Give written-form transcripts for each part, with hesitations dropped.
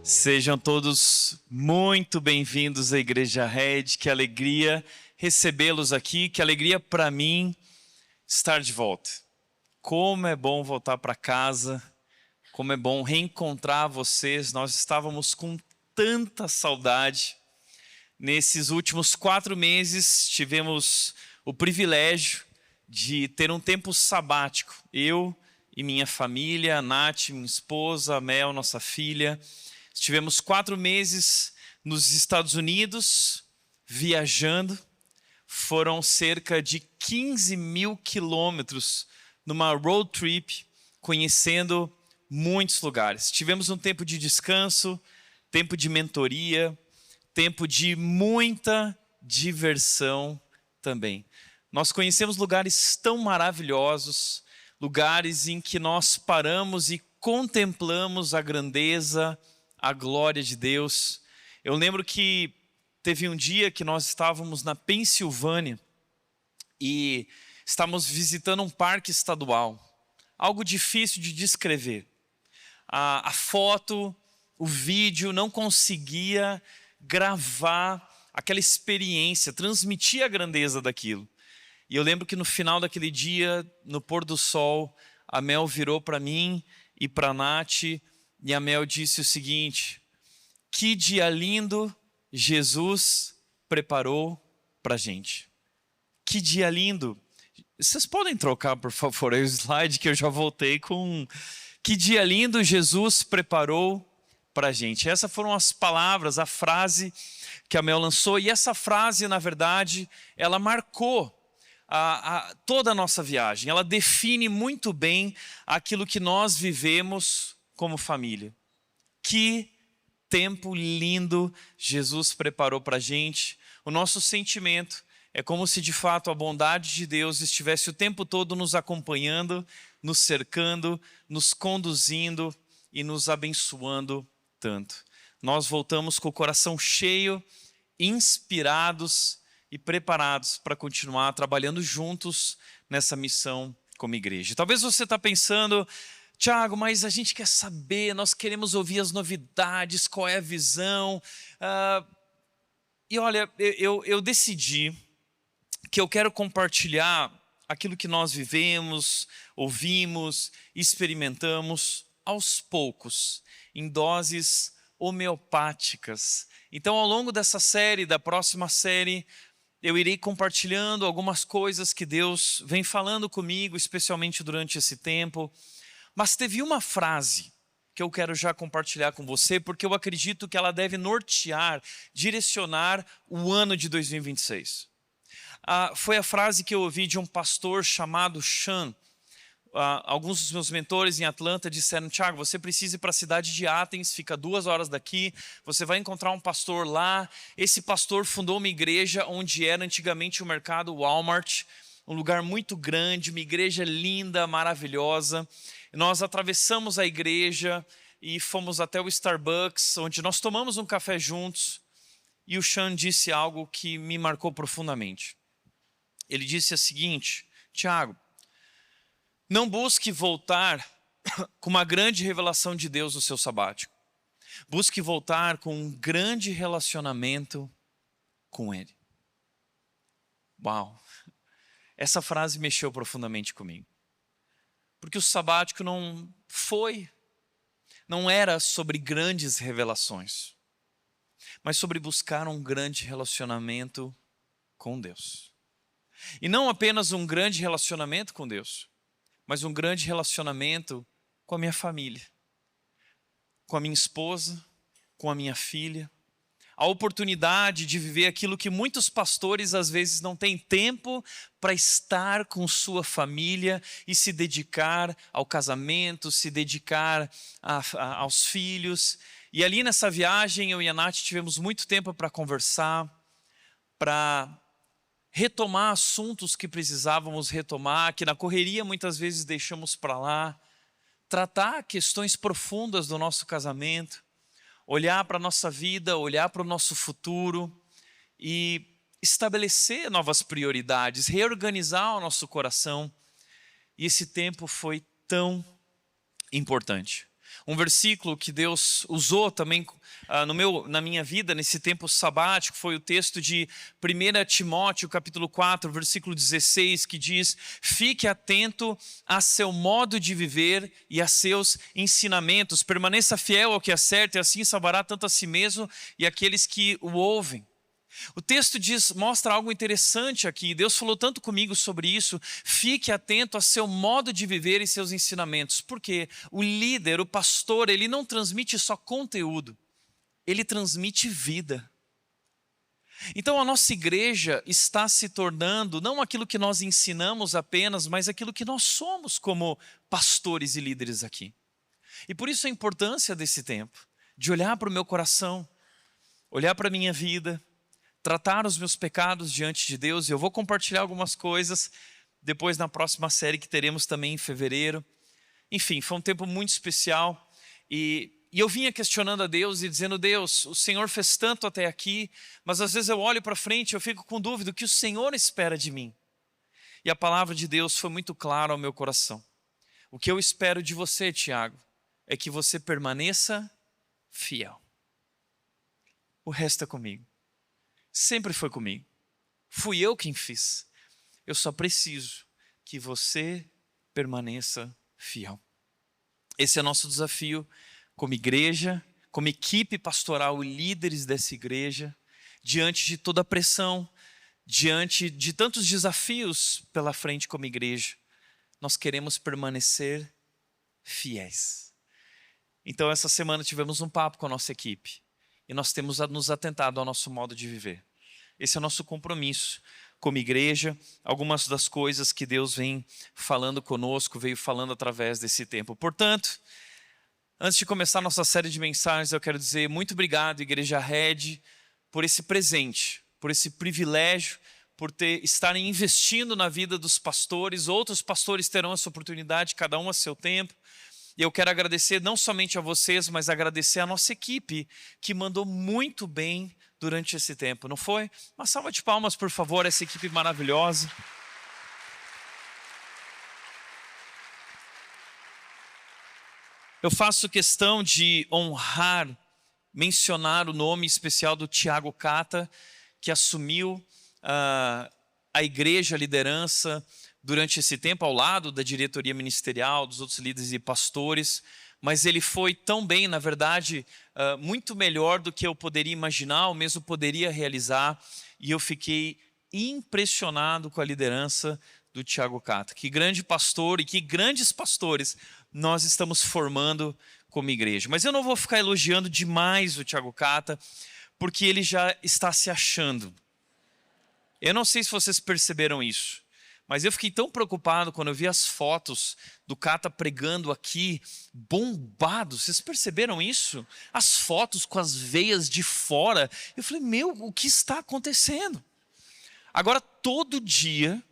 Sejam todos muito bem-vindos à Igreja Red. Que alegria recebê-los aqui, que alegria para mim estar de volta. Como é bom voltar para casa, como é bom reencontrar vocês. Nós estávamos com tanta saudade. Nesses últimos 4 meses tivemos o privilégio de ter um tempo sabático. Eu e minha família, a Nath, minha esposa, a Mel, nossa filha. Estivemos 4 meses nos Estados Unidos, viajando. Foram cerca de 15 mil quilômetros numa road trip, conhecendo muitos lugares. Tivemos um tempo de descanso, tempo de mentoria, tempo de muita diversão também. Nós conhecemos lugares tão maravilhosos, lugares em que nós paramos e contemplamos a grandeza, a glória de Deus. Eu lembro que teve um dia que nós estávamos na Pensilvânia e estávamos visitando um parque estadual. Algo difícil de descrever. A foto, o vídeo não conseguia gravar aquela experiência, transmitir a grandeza daquilo. E eu lembro que no final daquele dia, no pôr do sol, a Mel virou para mim e para a Nath, e a Mel disse o seguinte: que dia lindo Jesus preparou para a gente. Que dia lindo. Vocês podem trocar, por favor, aí o slide que eu já voltei com... Que dia lindo Jesus preparou para a gente. Essas foram as palavras, a frase que a Mel lançou. E essa frase, na verdade, ela marcou toda a nossa viagem. Ela define muito bem aquilo que nós vivemos como família. Que tempo lindo Jesus preparou para a gente. O nosso sentimento é como se de fato a bondade de Deus estivesse o tempo todo nos acompanhando, nos cercando, nos conduzindo e nos abençoando tanto. Nós voltamos com o coração cheio, inspirados e preparados para continuar trabalhando juntos nessa missão como igreja. Talvez você está pensando: Tiago, mas a gente quer saber, nós queremos ouvir as novidades, qual é a visão. E olha, eu decidi que eu quero compartilhar aquilo que nós vivemos, ouvimos, experimentamos aos poucos, em doses homeopáticas. Então, ao longo dessa série, da próxima série, eu irei compartilhando algumas coisas que Deus vem falando comigo, especialmente durante esse tempo. Mas teve uma frase que eu quero já compartilhar com você, porque eu acredito que ela deve nortear, direcionar o ano de 2026. Foi a frase que eu ouvi de um pastor chamado Sean. Alguns dos meus mentores em Atlanta disseram: Tiago, você precisa ir para a cidade de Athens, fica 2 horas daqui, você vai encontrar um pastor lá. Esse pastor fundou uma igreja onde era antigamente o mercado Walmart, um lugar muito grande, uma igreja linda, maravilhosa. Nós atravessamos a igreja e fomos até o Starbucks, onde nós tomamos um café juntos, e o Sean disse algo que me marcou profundamente. Ele disse o seguinte: Tiago, não busque voltar com uma grande revelação de Deus no seu sabático. Busque voltar com um grande relacionamento com Ele. Uau! Essa frase mexeu profundamente comigo. Porque o sabático não era sobre grandes revelações, mas sobre buscar um grande relacionamento com Deus. E não apenas um grande relacionamento com Deus, mas um grande relacionamento com a minha família, com a minha esposa, com a minha filha. A oportunidade de viver aquilo que muitos pastores às vezes não têm tempo para estar com sua família e se dedicar ao casamento, se dedicar aos filhos. E ali nessa viagem eu e a Nath tivemos muito tempo para conversar, para retomar assuntos que precisávamos retomar, que na correria muitas vezes deixamos para lá, tratar questões profundas do nosso casamento, olhar para a nossa vida, olhar para o nosso futuro e estabelecer novas prioridades, reorganizar o nosso coração. E esse tempo foi tão importante. Um versículo que Deus usou também na minha vida, nesse tempo sabático, foi o texto de 1 Timóteo, capítulo 4, versículo 16, que diz: fique atento a seu modo de viver e a seus ensinamentos, permaneça fiel ao que é certo, e assim salvará tanto a si mesmo e aqueles que o ouvem. O texto mostra algo interessante aqui. Deus falou tanto comigo sobre isso. Fique atento a seu modo de viver e seus ensinamentos. Porque o líder, o pastor, ele não transmite só conteúdo, ele transmite vida. Então a nossa igreja está se tornando não aquilo que nós ensinamos apenas, mas aquilo que nós somos como pastores e líderes aqui. E por isso a importância desse tempo, de olhar para o meu coração, olhar para a minha vida, tratar os meus pecados diante de Deus. E eu vou compartilhar algumas coisas depois na próxima série que teremos também em fevereiro. Enfim, foi um tempo muito especial. E eu vinha questionando a Deus e dizendo: Deus, o Senhor fez tanto até aqui, mas às vezes eu olho para frente e eu fico com dúvida o que o Senhor espera de mim. E a palavra de Deus foi muito clara ao meu coração. O que eu espero de você, Tiago, é que você permaneça fiel. O resto é comigo. Sempre foi comigo. Fui eu quem fiz. Eu só preciso que você permaneça fiel. Esse é nosso desafio como igreja, como equipe pastoral, líderes dessa igreja, diante de toda a pressão, diante de tantos desafios pela frente como igreja. Nós queremos permanecer fiéis. Então essa semana tivemos um papo com a nossa equipe. E nós temos nos atentado ao nosso modo de viver. Esse é o nosso compromisso como igreja. Algumas das coisas que Deus vem falando conosco, veio falando através desse tempo. Portanto, antes de começar a nossa série de mensagens, eu quero dizer muito obrigado, Igreja Red, por esse presente, por esse privilégio, por estarem investindo na vida dos pastores. Outros pastores terão essa oportunidade, cada um a seu tempo. E eu quero agradecer não somente a vocês, mas agradecer a nossa equipe, que mandou muito bem durante esse tempo, não foi? Uma salva de palmas, por favor, essa equipe maravilhosa. Eu faço questão de honrar, mencionar o nome especial do Tiago Cata, que assumiu a igreja, a liderança, durante esse tempo, ao lado da diretoria ministerial, dos outros líderes e pastores, mas ele foi tão bem, na verdade, muito melhor do que eu poderia imaginar, ou mesmo poderia realizar, e eu fiquei impressionado com a liderança do Tiago Cata. Que grande pastor e que grandes pastores nós estamos formando como igreja. Mas eu não vou ficar elogiando demais o Tiago Cata, porque ele já está se achando. Eu não sei se vocês perceberam isso, mas eu fiquei tão preocupado quando eu vi as fotos do Cata pregando aqui, bombado. Vocês perceberam isso? As fotos com as veias de fora. Eu falei, meu, o que está acontecendo? Agora, todo dia,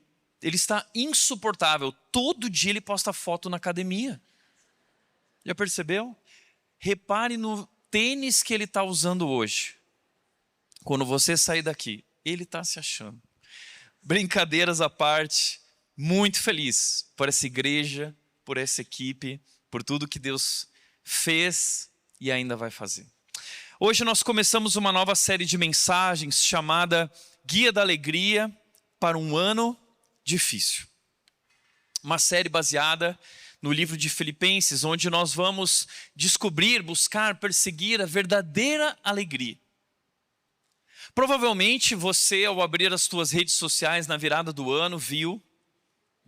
ele está insuportável. Todo dia ele posta foto na academia. Já percebeu? Repare no tênis que ele está usando hoje. Quando você sair daqui, ele está se achando. Brincadeiras à parte, muito feliz por essa igreja, por essa equipe, por tudo que Deus fez e ainda vai fazer. Hoje nós começamos uma nova série de mensagens chamada Guia da Alegria para um Ano Difícil. Uma série baseada no livro de Filipenses, onde nós vamos descobrir, buscar, perseguir a verdadeira alegria. Provavelmente você, ao abrir as suas redes sociais na virada do ano, viu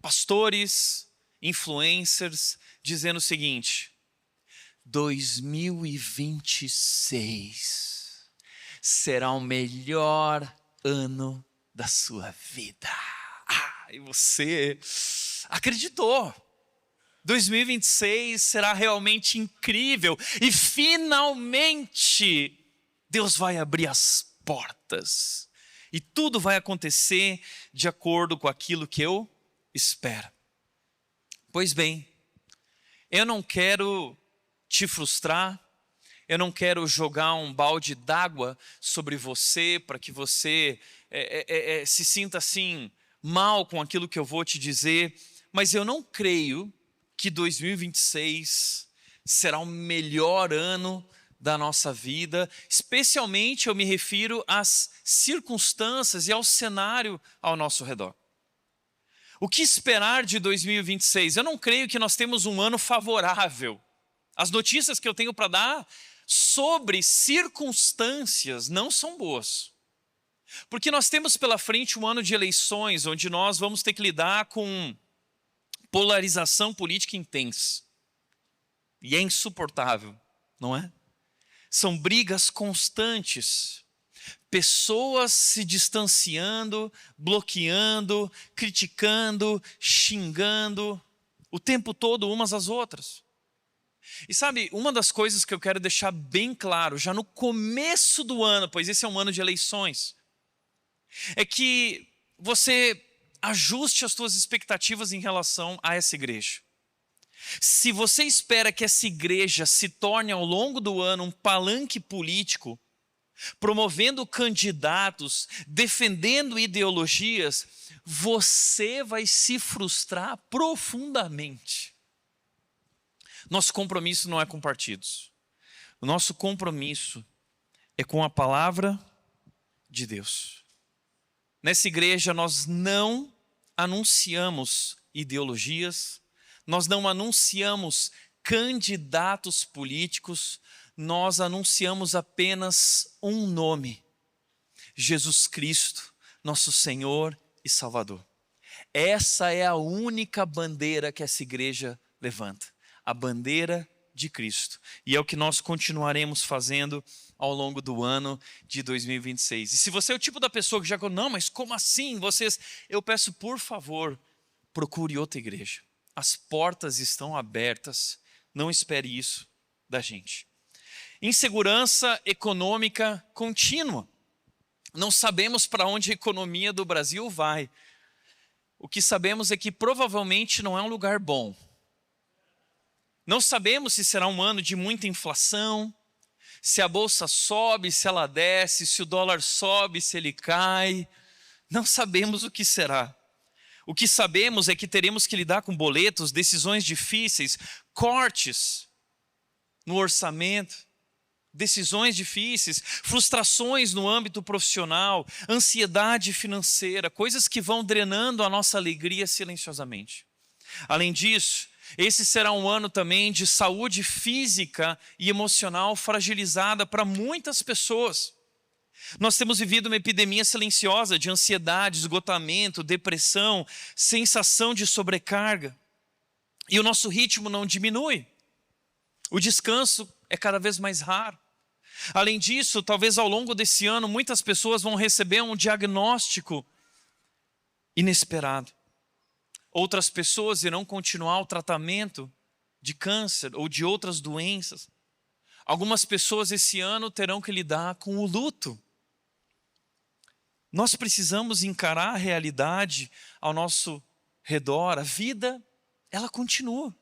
pastores, influencers, dizendo o seguinte: 2026 será o melhor ano da sua vida. E você acreditou. 2026 será realmente incrível e finalmente Deus vai abrir as portas e tudo vai acontecer de acordo com aquilo que eu espero. Pois bem, eu não quero te frustrar, eu não quero jogar um balde d'água sobre você para que você se sinta assim mal com aquilo que eu vou te dizer, mas eu não creio que 2026 será o melhor ano da nossa vida, especialmente eu me refiro às circunstâncias e ao cenário ao nosso redor. O que esperar de 2026? Eu não creio que nós temos um ano favorável. As notícias que eu tenho para dar sobre circunstâncias não são boas. Porque nós temos pela frente um ano de eleições, onde nós vamos ter que lidar com polarização política intensa. E é insuportável, não é? São brigas constantes, pessoas se distanciando, bloqueando, criticando, xingando, o tempo todo umas às outras. E sabe, uma das coisas que eu quero deixar bem claro, já no começo do ano, pois esse é um ano de eleições, é que você ajuste as suas expectativas em relação a essa igreja. Se você espera que essa igreja se torne ao longo do ano um palanque político, promovendo candidatos, defendendo ideologias, você vai se frustrar profundamente. Nosso compromisso não é com partidos. O nosso compromisso é com a palavra de Deus. Nessa igreja nós não anunciamos ideologias, nós não anunciamos candidatos políticos, nós anunciamos apenas um nome: Jesus Cristo, nosso Senhor e Salvador. Essa é a única bandeira que essa igreja levanta, a bandeira de Cristo. E é o que nós continuaremos fazendo ao longo do ano de 2026. E se você é o tipo da pessoa que já não, mas como assim? Eu peço, por favor, procure outra igreja. As portas estão abertas, não espere isso da gente. Insegurança econômica contínua. Não sabemos para onde a economia do Brasil vai. O que sabemos é que provavelmente não é um lugar bom. Não sabemos se será um ano de muita inflação, se a bolsa sobe, se ela desce, se o dólar sobe, se ele cai. Não sabemos o que será. O que sabemos é que teremos que lidar com boletos, decisões difíceis, cortes no orçamento, decisões difíceis, frustrações no âmbito profissional, ansiedade financeira, coisas que vão drenando a nossa alegria silenciosamente. Além disso, esse será um ano também de saúde física e emocional fragilizada para muitas pessoas. Nós temos vivido uma epidemia silenciosa de ansiedade, esgotamento, depressão, sensação de sobrecarga. E o nosso ritmo não diminui. O descanso é cada vez mais raro. Além disso, talvez ao longo desse ano, muitas pessoas vão receber um diagnóstico inesperado. Outras pessoas irão continuar o tratamento de câncer ou de outras doenças. Algumas pessoas esse ano terão que lidar com o luto. Nós precisamos encarar a realidade ao nosso redor. A vida, ela continua.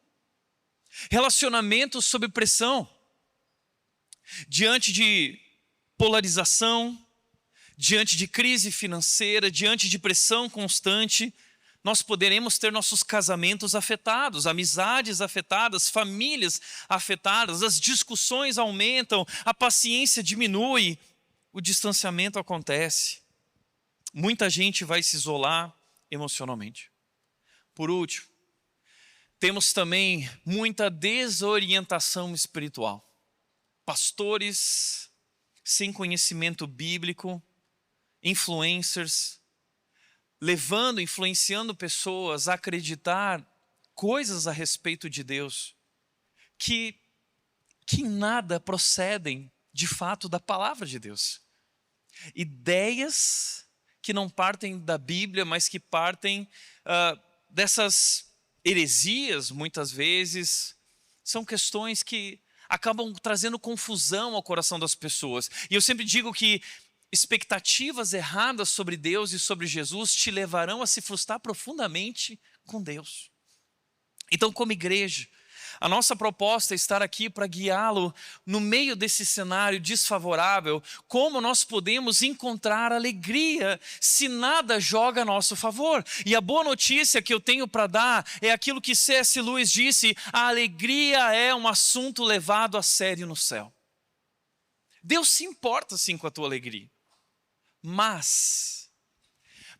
Relacionamentos sob pressão. Diante de polarização, diante de crise financeira, diante de pressão constante, nós poderemos ter nossos casamentos afetados, amizades afetadas, famílias afetadas, as discussões aumentam, a paciência diminui, o distanciamento acontece. Muita gente vai se isolar emocionalmente. Por último, temos também muita desorientação espiritual. Pastores sem conhecimento bíblico, influencers, influenciando pessoas a acreditar coisas a respeito de Deus que em nada procedem de fato da palavra de Deus. Ideias que não partem da Bíblia, mas que partem dessas heresias, muitas vezes, são questões que acabam trazendo confusão ao coração das pessoas. E eu sempre digo que expectativas erradas sobre Deus e sobre Jesus te levarão a se frustrar profundamente com Deus. Então, como igreja, A nossa proposta é estar aqui para guiá-lo no meio desse cenário desfavorável, como nós podemos encontrar alegria se nada joga a nosso favor. E a boa notícia que eu tenho para dar é aquilo que C.S. Lewis disse: a alegria é um assunto levado a sério no céu. Deus se importa sim com a tua alegria, mas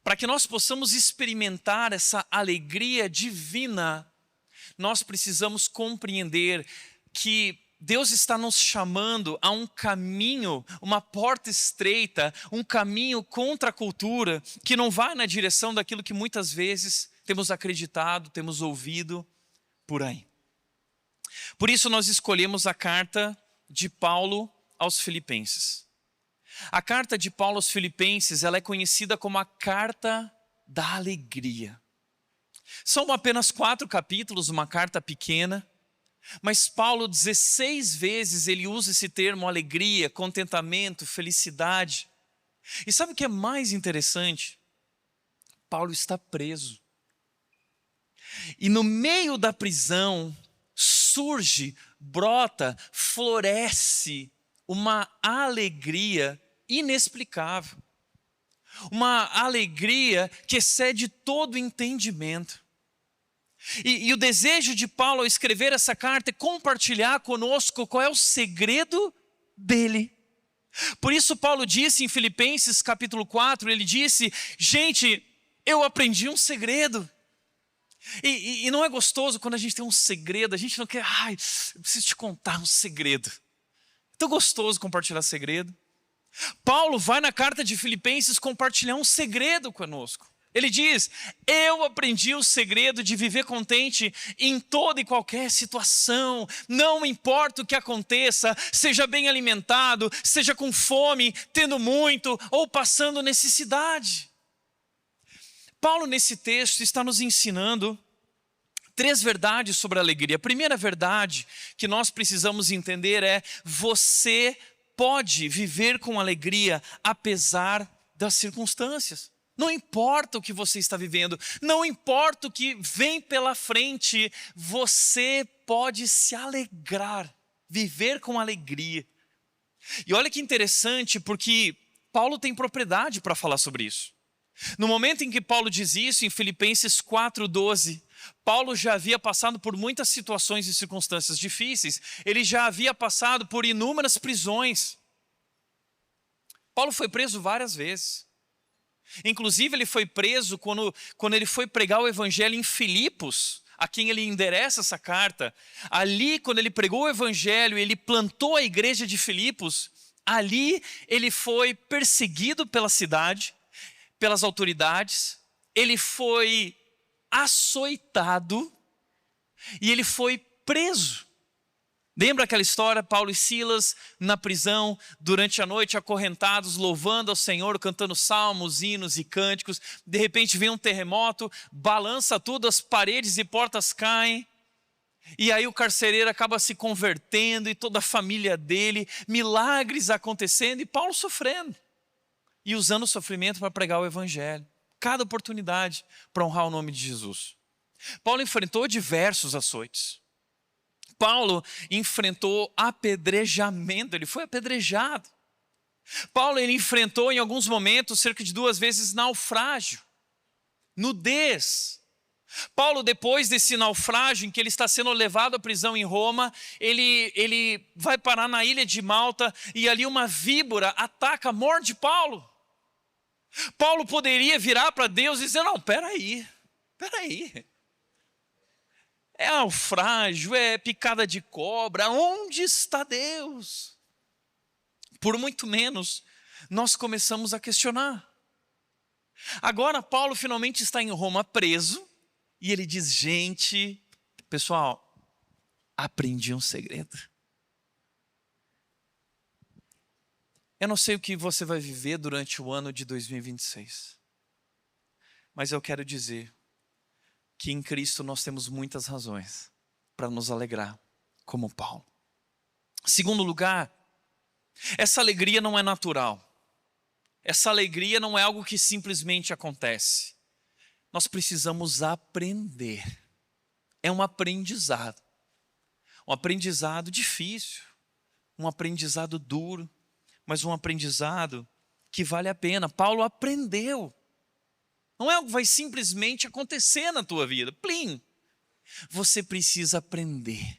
para que nós possamos experimentar essa alegria divina, nós precisamos compreender que Deus está nos chamando a um caminho, uma porta estreita, um caminho contra a cultura, que não vai na direção daquilo que muitas vezes temos acreditado, temos ouvido por aí. Por isso nós escolhemos a carta de Paulo aos Filipenses. A carta de Paulo aos Filipenses, ela é conhecida como a carta da alegria. São apenas 4 capítulos, uma carta pequena, mas Paulo 16 vezes ele usa esse termo alegria, contentamento, felicidade. E sabe o que é mais interessante? Paulo está preso. E no meio da prisão surge, brota, floresce uma alegria inexplicável, uma alegria que excede todo entendimento. E o desejo de Paulo ao escrever essa carta é compartilhar conosco qual é o segredo dele. Por isso Paulo disse em Filipenses capítulo 4, ele disse: gente, eu aprendi um segredo. E não é gostoso quando a gente tem um segredo, a gente não quer, eu preciso te contar um segredo. É tão gostoso compartilhar segredo. Paulo vai na carta de Filipenses compartilhar um segredo conosco. Ele diz: eu aprendi o segredo de viver contente em toda e qualquer situação. Não importa o que aconteça, seja bem alimentado, seja com fome, tendo muito ou passando necessidade. Paulo nesse texto está nos ensinando 3 verdades sobre a alegria. A primeira verdade que nós precisamos entender é: você pode viver com alegria apesar das circunstâncias. Não importa o que você está vivendo, não importa o que vem pela frente, você pode se alegrar, viver com alegria. E olha que interessante, porque Paulo tem propriedade para falar sobre isso. No momento em que Paulo diz isso, em Filipenses 4:12, Paulo já havia passado por muitas situações e circunstâncias difíceis. Ele já havia passado por inúmeras prisões. Paulo foi preso várias vezes. Inclusive ele foi preso quando ele foi pregar o evangelho em Filipos, a quem ele endereça essa carta. Ali, quando ele pregou o evangelho, ele plantou a igreja de Filipos. Ali ele foi perseguido pela cidade, pelas autoridades. Ele foi açoitado e ele foi preso. Lembra aquela história, Paulo e Silas na prisão, durante a noite acorrentados, louvando ao Senhor, cantando salmos, hinos e cânticos. De repente vem um terremoto, balança tudo, as paredes e portas caem. E aí o carcereiro acaba se convertendo e toda a família dele, milagres acontecendo e Paulo sofrendo. E usando o sofrimento para pregar o evangelho. Cada oportunidade para honrar o nome de Jesus. Paulo enfrentou diversos açoites. Paulo enfrentou apedrejamento, ele foi apedrejado. Paulo ele enfrentou em alguns momentos cerca de 2 vezes naufrágio, nudez. Paulo, depois desse naufrágio em que ele está sendo levado à prisão em Roma, ele vai parar na ilha de Malta e ali uma víbora ataca, morde Paulo. Paulo poderia virar para Deus e dizer: não, peraí. É naufrágio, é picada de cobra, onde está Deus? Por muito menos, nós começamos a questionar. Agora Paulo finalmente está em Roma preso, e ele diz: gente, pessoal, aprendi um segredo. Eu não sei o que você vai viver durante o ano de 2026, mas eu quero dizer que em Cristo nós temos muitas razões para nos alegrar, como Paulo. Segundo lugar, essa alegria não é natural. Essa alegria não é algo que simplesmente acontece. Nós precisamos aprender. É um aprendizado. Um aprendizado difícil, um aprendizado duro, mas um aprendizado que vale a pena. Paulo aprendeu. Não é algo que vai simplesmente acontecer na tua vida. Plim! Você precisa aprender.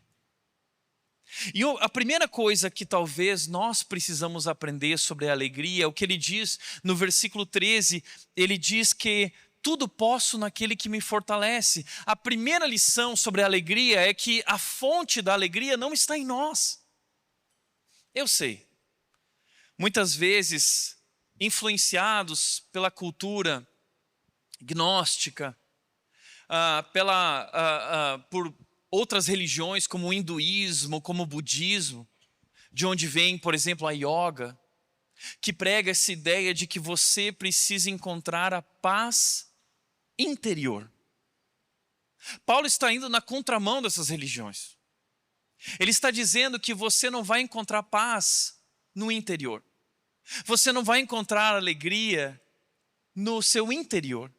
E a primeira coisa que talvez nós precisamos aprender sobre a alegria é o que ele diz no versículo 13. Ele diz que tudo posso naquele que me fortalece. A primeira lição sobre a alegria é que a fonte da alegria não está em nós. Eu sei, muitas vezes influenciados pela cultura gnóstica, por outras religiões como o hinduísmo, como o budismo, de onde vem, por exemplo, a yoga, que prega essa ideia de que você precisa encontrar a paz interior. Paulo está indo na contramão dessas religiões. Ele está dizendo que você não vai encontrar paz no interior. Você não vai encontrar alegria no seu interior.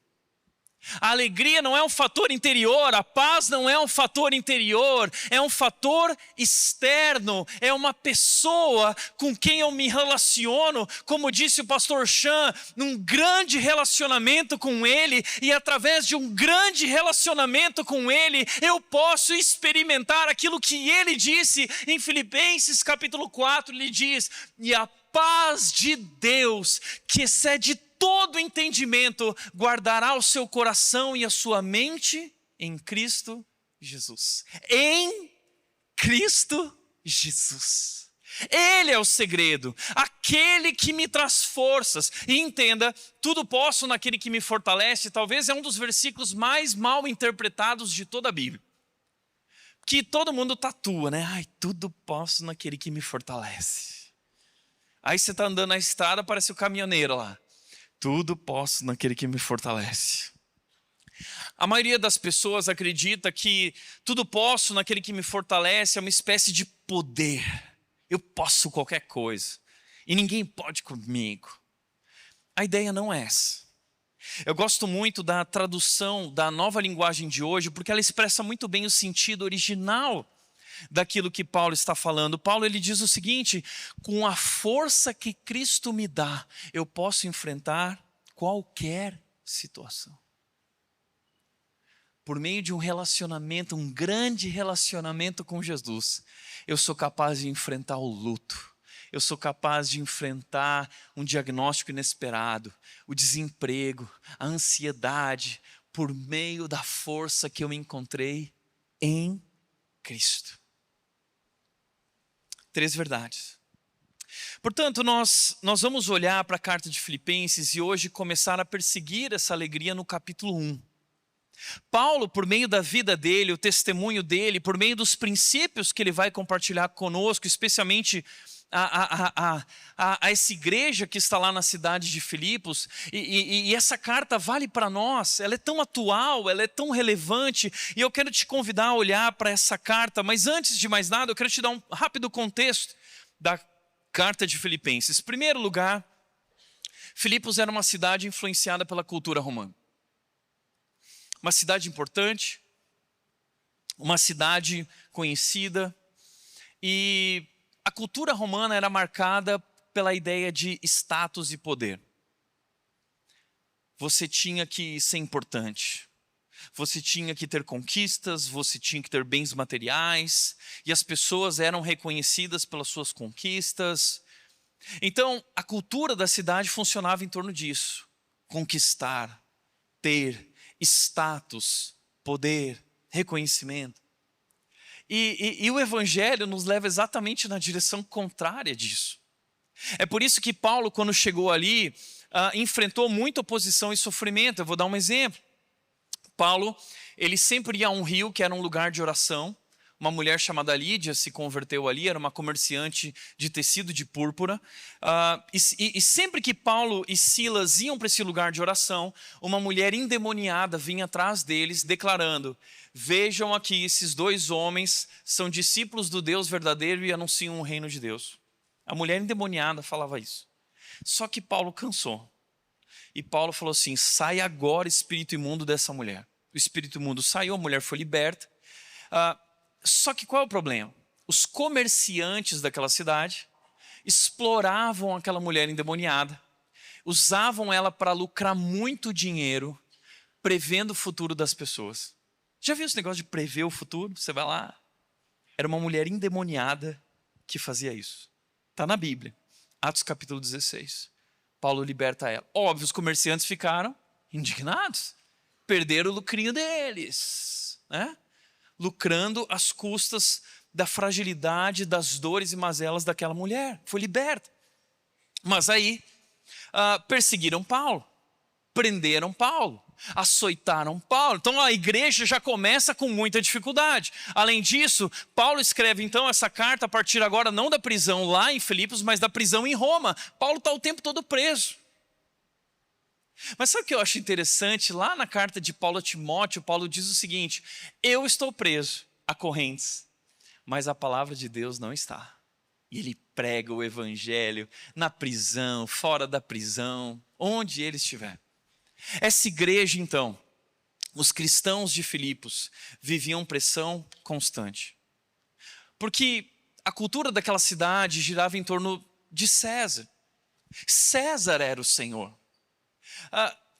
A alegria não é um fator interior, a paz não é um fator interior, é um fator externo, é uma pessoa com quem eu me relaciono, como disse o pastor Chan, num grande relacionamento com ele, e através de um grande relacionamento com ele, eu posso experimentar aquilo que ele disse em Filipenses capítulo 4, ele diz, e a paz de Deus, que excede todo entendimento, guardará o seu coração e a sua mente em Cristo Jesus. Em Cristo Jesus. Ele é o segredo, aquele que me traz forças. E entenda, tudo posso naquele que me fortalece, talvez é um dos versículos mais mal interpretados de toda a Bíblia. Que todo mundo tatua, né? Ai, tudo posso naquele que me fortalece. Aí você está andando na estrada, parece o caminhoneiro lá. Tudo posso naquele que me fortalece. A maioria das pessoas acredita que tudo posso naquele que me fortalece é uma espécie de poder. Eu posso qualquer coisa e ninguém pode comigo. A ideia não é essa. Eu gosto muito da tradução da Nova Linguagem de hoje porque ela expressa muito bem o sentido original daquilo que Paulo está falando. Paulo ele diz o seguinte: com a força que Cristo me dá, eu posso enfrentar qualquer situação. Por meio de um relacionamento, um grande relacionamento com Jesus, eu sou capaz de enfrentar o luto. Eu sou capaz de enfrentar um diagnóstico inesperado, o desemprego, a ansiedade, por meio da força que eu encontrei em Cristo. 3 verdades. Portanto, nós vamos olhar para a carta de Filipenses e hoje começar a perseguir essa alegria no capítulo 1. Paulo, por meio da vida dele, o testemunho dele, por meio dos princípios que ele vai compartilhar conosco, especialmente a essa igreja que está lá na cidade de Filipos, e essa carta vale para nós, ela é tão atual, ela é tão relevante, e eu quero te convidar a olhar para essa carta, mas antes de mais nada, eu quero te dar um rápido contexto da carta de Filipenses. Em primeiro lugar, Filipos era uma cidade influenciada pela cultura romana. Uma cidade importante, uma cidade conhecida, e a cultura romana era marcada pela ideia de status e poder. Você tinha que ser importante, você tinha que ter conquistas, você tinha que ter bens materiais, e as pessoas eram reconhecidas pelas suas conquistas. Então, a cultura da cidade funcionava em torno disso: conquistar, ter status, poder, reconhecimento. E o Evangelho nos leva exatamente na direção contrária disso. É por isso que Paulo, quando chegou ali, enfrentou muita oposição e sofrimento. Eu vou dar um exemplo. Paulo, ele sempre ia a um rio que era um lugar de oração. Uma mulher chamada Lídia se converteu ali, era uma comerciante de tecido de púrpura. E sempre que Paulo e Silas iam para esse lugar de oração, uma mulher endemoniada vinha atrás deles, declarando: vejam aqui, esses 2 homens são discípulos do Deus verdadeiro e anunciam o reino de Deus. A mulher endemoniada falava isso. Só que Paulo cansou. E Paulo falou assim: sai agora, espírito imundo dessa mulher. O espírito imundo saiu, a mulher foi liberta. Só que qual é o problema? os comerciantes daquela cidade exploravam aquela mulher endemoniada, usavam ela para lucrar muito dinheiro, prevendo o futuro das pessoas. Já viu esse negócio de prever o futuro? Você vai lá, era uma mulher endemoniada que fazia isso. Está na Bíblia, Atos capítulo 16. Paulo liberta ela. Óbvio, os comerciantes ficaram indignados, perderam o lucrinho deles, né? Lucrando às custas da fragilidade, das dores e mazelas daquela mulher. Foi liberta. Mas aí, perseguiram Paulo, prenderam Paulo, açoitaram Paulo. Então a igreja já começa com muita dificuldade. Além disso, Paulo escreve então essa carta a partir agora não da prisão lá em Filipos, mas da prisão em Roma. Paulo está o tempo todo preso. Mas sabe o que eu acho interessante? Lá na carta de Paulo a Timóteo, Paulo diz o seguinte: eu estou preso a correntes, mas a palavra de Deus não está. E ele prega o evangelho na prisão, fora da prisão, onde ele estiver. Essa igreja, então, os cristãos de Filipos viviam pressão constante. Porque a cultura daquela cidade girava em torno de César. César era o Senhor.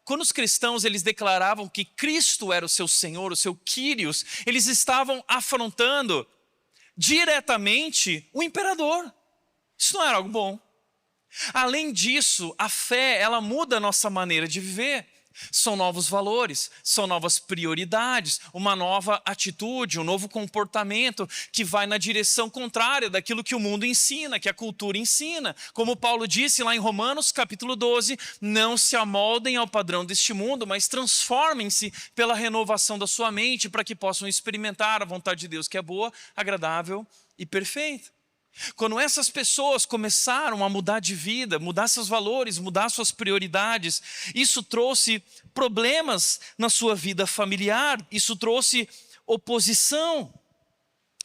Quando os cristãos eles declaravam que Cristo era o seu Senhor, o seu Quírios, eles estavam afrontando diretamente o imperador. Isso não era algo bom. Além disso, a fé, ela muda a nossa maneira de viver. São novos valores, são novas prioridades, uma nova atitude, um novo comportamento que vai na direção contrária daquilo que o mundo ensina, que a cultura ensina. Como Paulo disse lá em Romanos capítulo 12, não se amoldem ao padrão deste mundo, mas transformem-se pela renovação da sua mente para que possam experimentar a vontade de Deus que é boa, agradável e perfeita. Quando essas pessoas começaram a mudar de vida, mudar seus valores, mudar suas prioridades, isso trouxe problemas na sua vida familiar, isso trouxe oposição,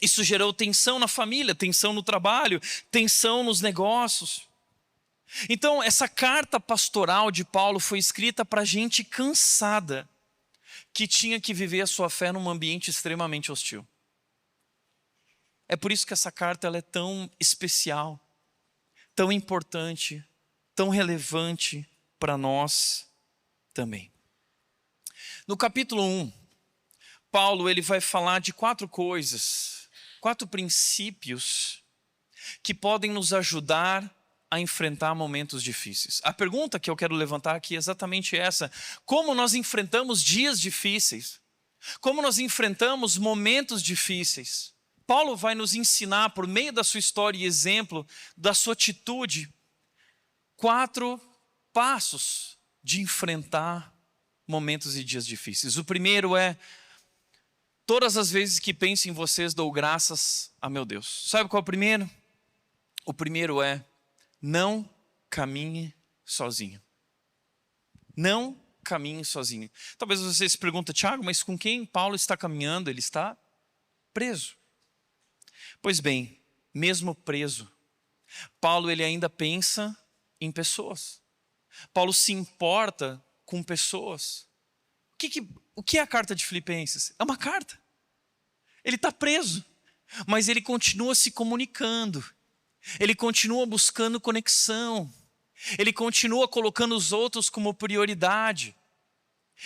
isso gerou tensão na família, tensão no trabalho, tensão nos negócios. Então, essa carta pastoral de Paulo foi escrita para gente cansada, que tinha que viver a sua fé num ambiente extremamente hostil. É por isso que essa carta ela é tão especial, tão importante, tão relevante para nós também. No capítulo 1, Paulo ele vai falar de 4 coisas, 4 princípios que podem nos ajudar a enfrentar momentos difíceis. A pergunta que eu quero levantar aqui é exatamente essa: como nós enfrentamos dias difíceis? Como nós enfrentamos momentos difíceis? Paulo vai nos ensinar, por meio da sua história e exemplo, da sua atitude, 4 passos de enfrentar momentos e dias difíceis. O primeiro é: todas as vezes que penso em vocês, dou graças a meu Deus. Sabe qual é o primeiro? O primeiro é: não caminhe sozinho. Não caminhe sozinho. Talvez você se pergunte: Tiago, mas com quem Paulo está caminhando? Ele está preso. Pois bem, mesmo preso, Paulo ele ainda pensa em pessoas. Paulo se importa com pessoas. O que é a carta de Filipenses? É uma carta. Ele está preso, mas ele continua se comunicando. Ele continua buscando conexão. Ele continua colocando os outros como prioridade.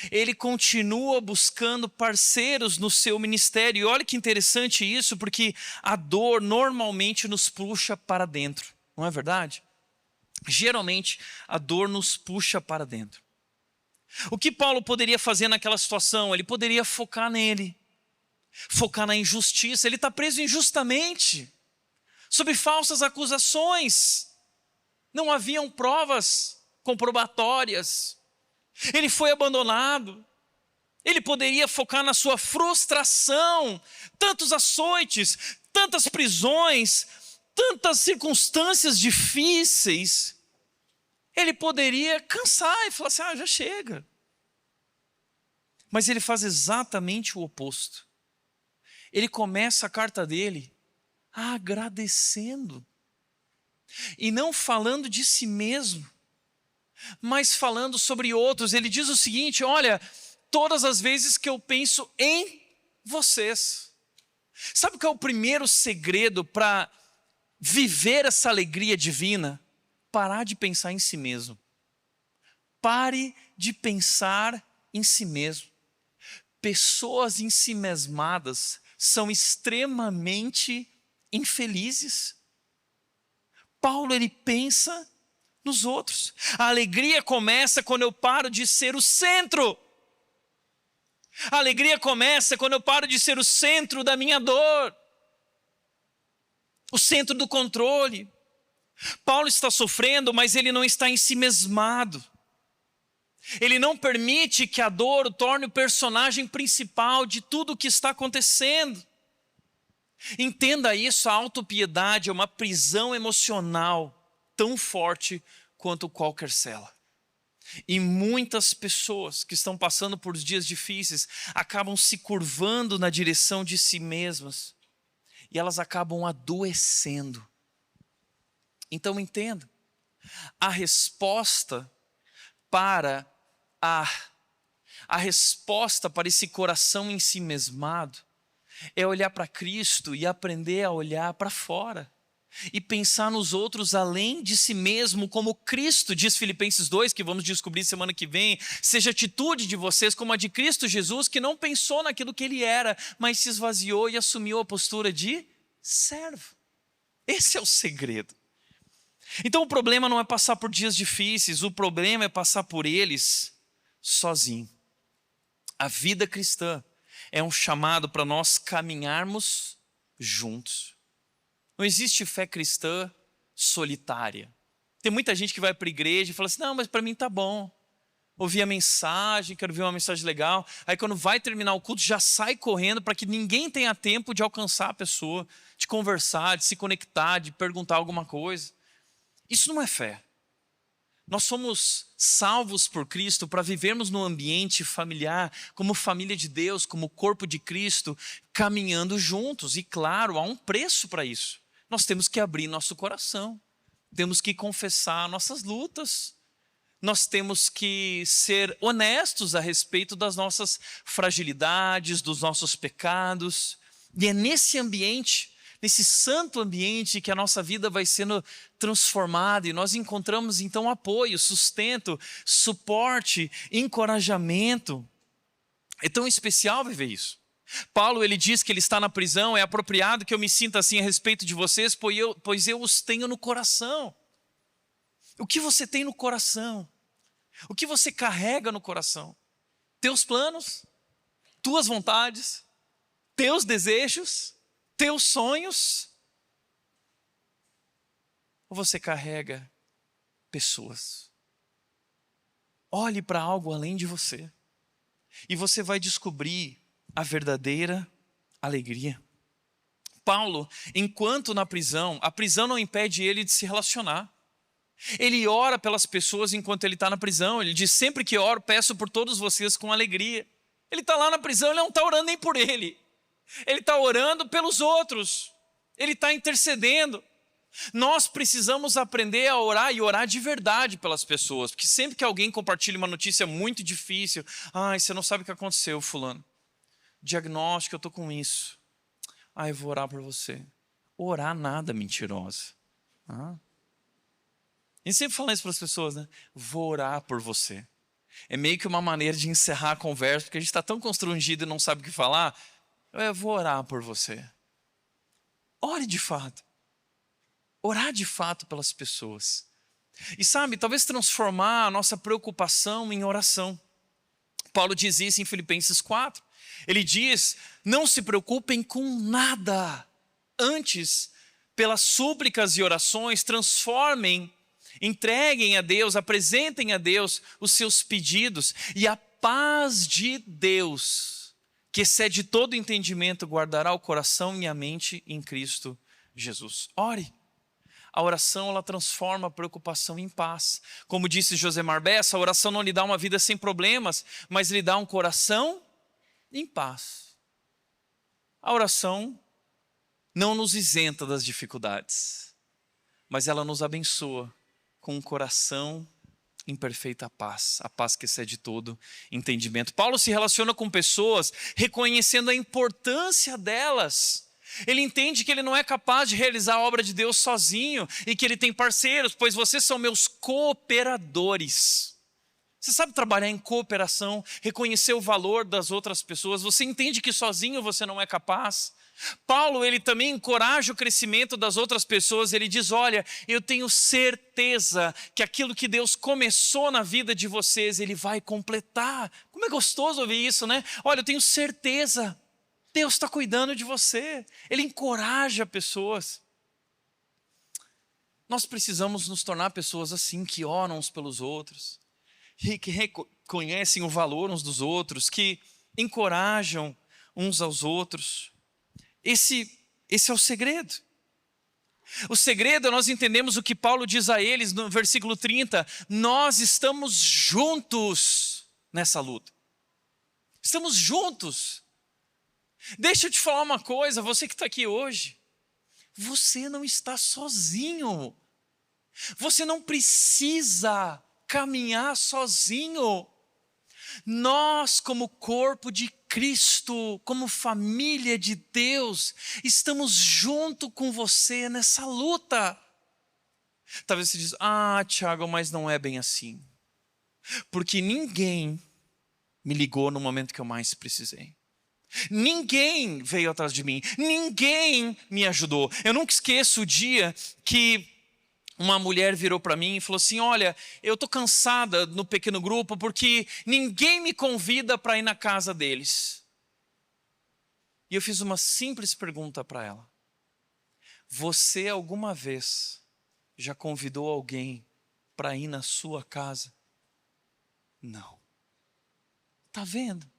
Ele continua buscando parceiros no seu ministério. E olha que interessante isso, porque a dor normalmente nos puxa para dentro, não é verdade? Geralmente a dor nos puxa para dentro. O que Paulo poderia fazer naquela situação? Ele poderia focar nele, focar na injustiça. Ele está preso injustamente, sob falsas acusações. Não haviam provas comprobatórias. Ele foi abandonado. Ele poderia focar na sua frustração. Tantos açoites, tantas prisões, tantas circunstâncias difíceis. Ele poderia cansar e falar assim: já chega. Mas ele faz exatamente o oposto. Ele começa a carta dele agradecendo. E não falando de si mesmo, mas falando sobre outros. Ele diz o seguinte: olha, todas as vezes que eu penso em vocês, Sabe qual é o primeiro segredo para viver essa alegria divina? Parar de pensar em si mesmo. Pare de pensar em si mesmo. Pessoas ensimesmadas são extremamente infelizes. Paulo, ele pensa nos outros. A alegria começa quando eu paro de ser o centro. A alegria começa quando eu paro de ser o centro da minha dor, o centro do controle. Paulo está sofrendo, mas ele não está ensimesmado. Ele não permite que a dor o torne o personagem principal de tudo o que está acontecendo. Entenda isso, a autopiedade é uma prisão emocional tão forte quanto qualquer cela. E muitas pessoas que estão passando por dias difíceis acabam se curvando na direção de si mesmas. E elas acabam adoecendo. Então entenda, a resposta para esse coração ensimesmado é olhar para Cristo e aprender a olhar para fora. E pensar nos outros além de si mesmo, como Cristo, diz Filipenses 2, que vamos descobrir semana que vem. Seja a atitude de vocês como a de Cristo Jesus, que não pensou naquilo que ele era, mas se esvaziou e assumiu a postura de servo. Esse é o segredo. Então o problema não é passar por dias difíceis, o problema é passar por eles sozinho. A vida cristã é um chamado para nós caminharmos juntos. Não existe fé cristã solitária. Tem muita gente que vai para a igreja e fala assim, não, mas para mim tá bom. Ouvi a mensagem, quero ver uma mensagem legal. Aí quando vai terminar o culto, já sai correndo para que ninguém tenha tempo de alcançar a pessoa, de conversar, de se conectar, de perguntar alguma coisa. Isso não é fé. Nós somos salvos por Cristo para vivermos num ambiente familiar, como família de Deus, como corpo de Cristo, caminhando juntos. E claro, há um preço para isso. Nós temos que abrir nosso coração, temos que confessar nossas lutas, nós temos que ser honestos a respeito das nossas fragilidades, dos nossos pecados. E é nesse ambiente, nesse santo ambiente, que a nossa vida vai sendo transformada e nós encontramos então apoio, sustento, suporte, encorajamento. É tão especial viver isso. Paulo, ele diz que ele está na prisão, é apropriado que eu me sinta assim a respeito de vocês, pois eu os tenho no coração. O que você tem no coração? O que você carrega no coração? Teus planos? Tuas vontades? Teus desejos? Teus sonhos? Ou você carrega pessoas? Olhe para algo além de você. E você vai descobrir a verdadeira alegria. Paulo, enquanto na prisão, a prisão não impede ele de se relacionar. Ele ora pelas pessoas enquanto ele está na prisão. Ele diz, sempre que oro, peço por todos vocês com alegria. Ele está lá na prisão, ele não está orando nem por ele. Ele está orando pelos outros. Ele está intercedendo. Nós precisamos aprender a orar e orar de verdade pelas pessoas. Porque sempre que alguém compartilha uma notícia muito difícil, você não sabe o que aconteceu, fulano. Diagnóstico, eu estou com isso. Eu vou orar por você. Orar nada, mentirosa. A gente sempre fala isso para as pessoas, né? Vou orar por você. É meio que uma maneira de encerrar a conversa, porque a gente está tão constrangido e não sabe o que falar. Eu vou orar por você. Ore de fato. Orar de fato pelas pessoas. E sabe, talvez transformar a nossa preocupação em oração. Paulo diz isso em Filipenses 4. Ele diz, não se preocupem com nada. Antes, pelas súplicas e orações, transformem, entreguem a Deus, apresentem a Deus os seus pedidos. E a paz de Deus, que excede todo entendimento, guardará o coração e a mente em Cristo Jesus. Ore. A oração, ela transforma a preocupação em paz. Como disse Josemar Bessa, a oração não lhe dá uma vida sem problemas, mas lhe dá um coração em paz. A oração não nos isenta das dificuldades, mas ela nos abençoa com um coração em perfeita paz, a paz que excede todo entendimento. Paulo se relaciona com pessoas reconhecendo a importância delas. Ele entende que ele não é capaz de realizar a obra de Deus sozinho e que ele tem parceiros, pois vocês são meus cooperadores. Você sabe trabalhar em cooperação, reconhecer o valor das outras pessoas. Você entende que sozinho você não é capaz. Paulo, ele também encoraja o crescimento das outras pessoas. Ele diz, olha, eu tenho certeza que aquilo que Deus começou na vida de vocês, Ele vai completar. Como é gostoso ouvir isso, né? Olha, eu tenho certeza, Deus está cuidando de você. Ele encoraja pessoas. Nós precisamos nos tornar pessoas assim, que oram uns pelos outros, que reconhecem o valor uns dos outros, que encorajam uns aos outros. Esse é o segredo. O segredo é nós entendemos o que Paulo diz a eles no versículo 30. Nós estamos juntos nessa luta. Estamos juntos. Deixa eu te falar uma coisa, você que está aqui hoje. Você não está sozinho. Você não precisa caminhar sozinho. Nós, como corpo de Cristo, como família de Deus, estamos junto com você nessa luta. Talvez você diz, Tiago, mas não é bem assim. Porque ninguém me ligou no momento que eu mais precisei. Ninguém veio atrás de mim, ninguém me ajudou. Eu nunca esqueço o dia que uma mulher virou para mim e falou assim, olha, eu estou cansada no pequeno grupo porque ninguém me convida para ir na casa deles. E eu fiz uma simples pergunta para ela. Você alguma vez já convidou alguém para ir na sua casa? Não. Está vendo?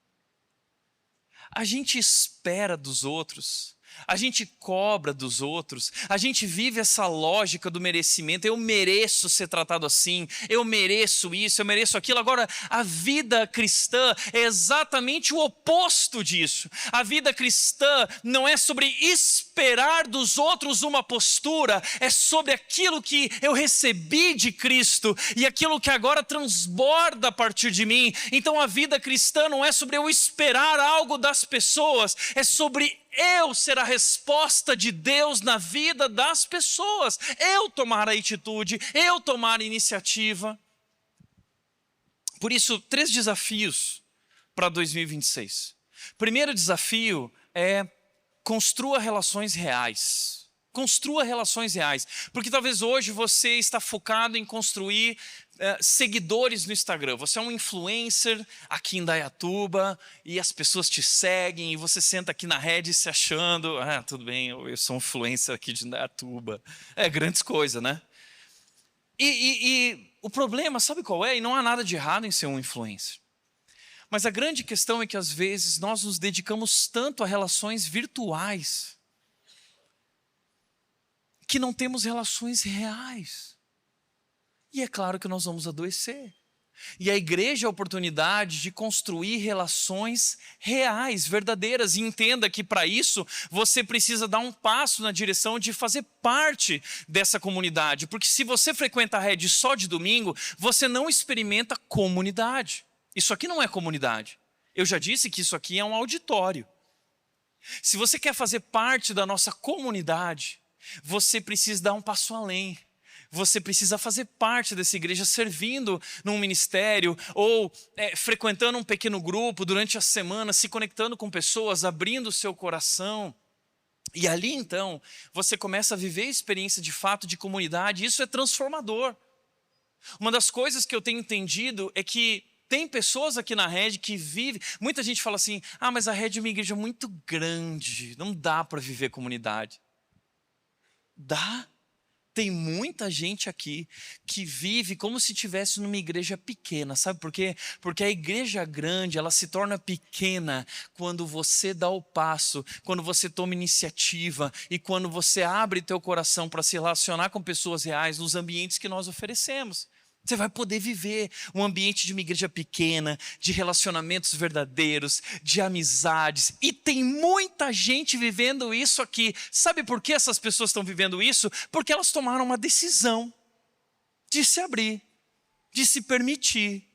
A gente espera dos outros, a gente cobra dos outros, a gente vive essa lógica do merecimento. Eu mereço ser tratado assim, eu mereço isso, eu mereço aquilo. Agora, a vida cristã é exatamente o oposto disso. A vida cristã não é sobre esperar dos outros uma postura, é sobre aquilo que eu recebi de Cristo e aquilo que agora transborda a partir de mim. Então a vida cristã não é sobre eu esperar algo das pessoas, é sobre eu ser a resposta de Deus na vida das pessoas. Eu tomar a atitude, eu tomar a iniciativa. Por isso, 3 desafios para 2026. Primeiro desafio é construa relações reais. Construa relações reais. Porque talvez hoje você está focado em construir seguidores no Instagram. Você é um influencer aqui em Indaiatuba e as pessoas te seguem e você senta aqui na rede se achando, tudo bem, eu sou um influencer aqui de Indaiatuba. Grandes coisas, né? E o problema, sabe qual é? E não há nada de errado em ser um influencer. Mas a grande questão é que às vezes nós nos dedicamos tanto a relações virtuais que não temos relações reais. E é claro que nós vamos adoecer. E a igreja é a oportunidade de construir relações reais, verdadeiras. E entenda que para isso você precisa dar um passo na direção de fazer parte dessa comunidade. Porque se você frequenta a rede só de domingo, você não experimenta comunidade. Isso aqui não é comunidade. Eu já disse que isso aqui é um auditório. Se você quer fazer parte da nossa comunidade, você precisa dar um passo além. Você precisa fazer parte dessa igreja, servindo num ministério ou frequentando um pequeno grupo durante a semana, se conectando com pessoas, abrindo o seu coração. E ali então, você começa a viver a experiência de fato de comunidade. Isso é transformador. Uma das coisas que eu tenho entendido é que tem pessoas aqui na rede que vivem. Muita gente fala assim, mas a rede é uma igreja muito grande, não dá para viver comunidade. Dá. Tem muita gente aqui que vive como se estivesse numa igreja pequena, sabe por quê? Porque a igreja grande, ela se torna pequena quando você dá o passo, quando você toma iniciativa e quando você abre teu coração para se relacionar com pessoas reais nos ambientes que nós oferecemos. Você vai poder viver um ambiente de uma igreja pequena, de relacionamentos verdadeiros, de amizades. E tem muita gente vivendo isso aqui. Sabe por que essas pessoas estão vivendo isso? Porque elas tomaram uma decisão de se abrir. de se permitir,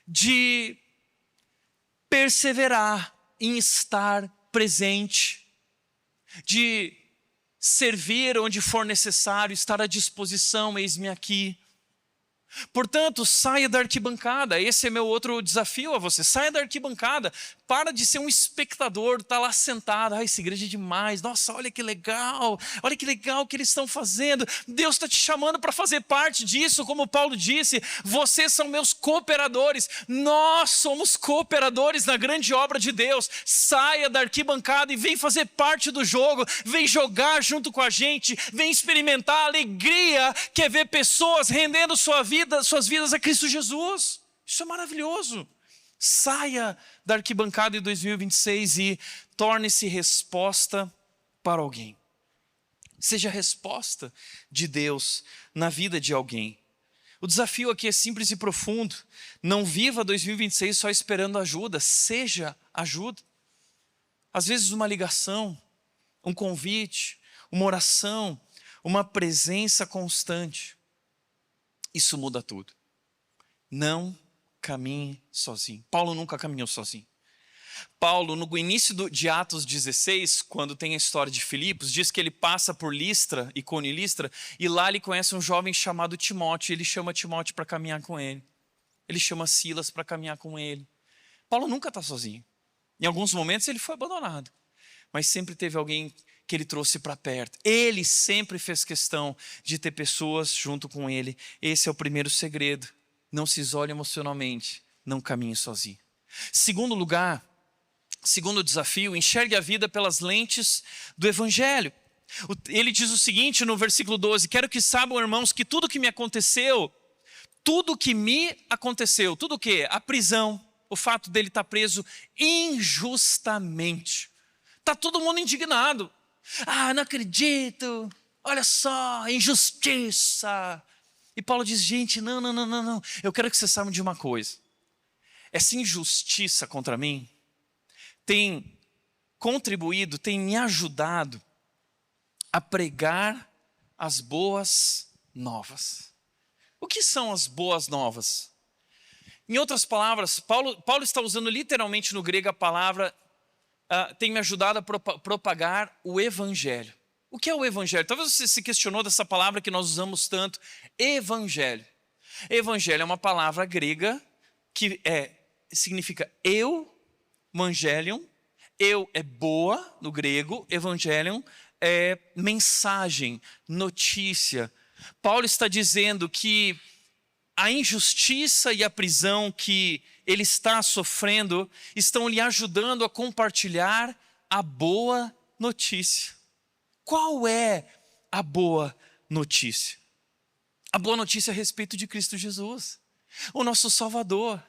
de perseverar em estar presente, de servir onde for necessário, estar à disposição, eis-me aqui. Portanto, saia da arquibancada. Esse é meu outro desafio a você. Saia da arquibancada. Para de ser um espectador, está lá sentado. Essa igreja é demais. Nossa, olha que legal. Olha que legal que eles estão fazendo. Deus está te chamando para fazer parte disso. Como Paulo disse, vocês são meus cooperadores. Nós somos cooperadores na grande obra de Deus. Saia da arquibancada e vem fazer parte do jogo. Vem jogar junto com a gente. Vem experimentar a alegria que é ver pessoas rendendo suas vidas a Cristo Jesus. Isso é maravilhoso. Saia da arquibancada em 2026 e torne-se resposta para alguém. Seja a resposta de Deus na vida de alguém. O desafio aqui é simples e profundo. Não viva 2026 só esperando ajuda. Seja ajuda. Às vezes uma ligação, um convite, uma oração, uma presença constante. Isso muda tudo. Não caminhe sozinho. Paulo nunca caminhou sozinho. Paulo, no início de Atos 16, quando tem a história de Filipos, diz que ele passa por Listra, Icônio e Listra, e lá ele conhece um jovem chamado Timóteo, e ele chama Timóteo para caminhar com ele. Ele chama Silas para caminhar com ele. Paulo nunca está sozinho. Em alguns momentos ele foi abandonado, mas sempre teve alguém que ele trouxe para perto. Ele sempre fez questão de ter pessoas junto com ele. Esse é o primeiro segredo. Não se isole emocionalmente, não caminhe sozinho. Segundo lugar, segundo desafio, enxergue a vida pelas lentes do Evangelho. Ele diz o seguinte no versículo 12: quero que saibam, irmãos, que tudo que me aconteceu, tudo o quê? A prisão, o fato dele estar preso injustamente. Está todo mundo indignado. Não acredito, olha só, injustiça. E Paulo diz, gente, não, eu quero que vocês saibam de uma coisa. Essa injustiça contra mim tem contribuído, tem me ajudado a pregar as boas novas. O que são as boas novas? Em outras palavras, Paulo está usando literalmente no grego a palavra tem me ajudado a propagar o Evangelho. O que é o Evangelho? Talvez você se questionou dessa palavra que nós usamos tanto, Evangelho. Evangelho é uma palavra grega que significa Evangelion. Eu é boa no grego, Evangelion é mensagem, notícia. Paulo está dizendo que a injustiça e a prisão que ele está sofrendo estão lhe ajudando a compartilhar a boa notícia. Qual é a boa notícia? A boa notícia é a respeito de Cristo Jesus, o nosso Salvador.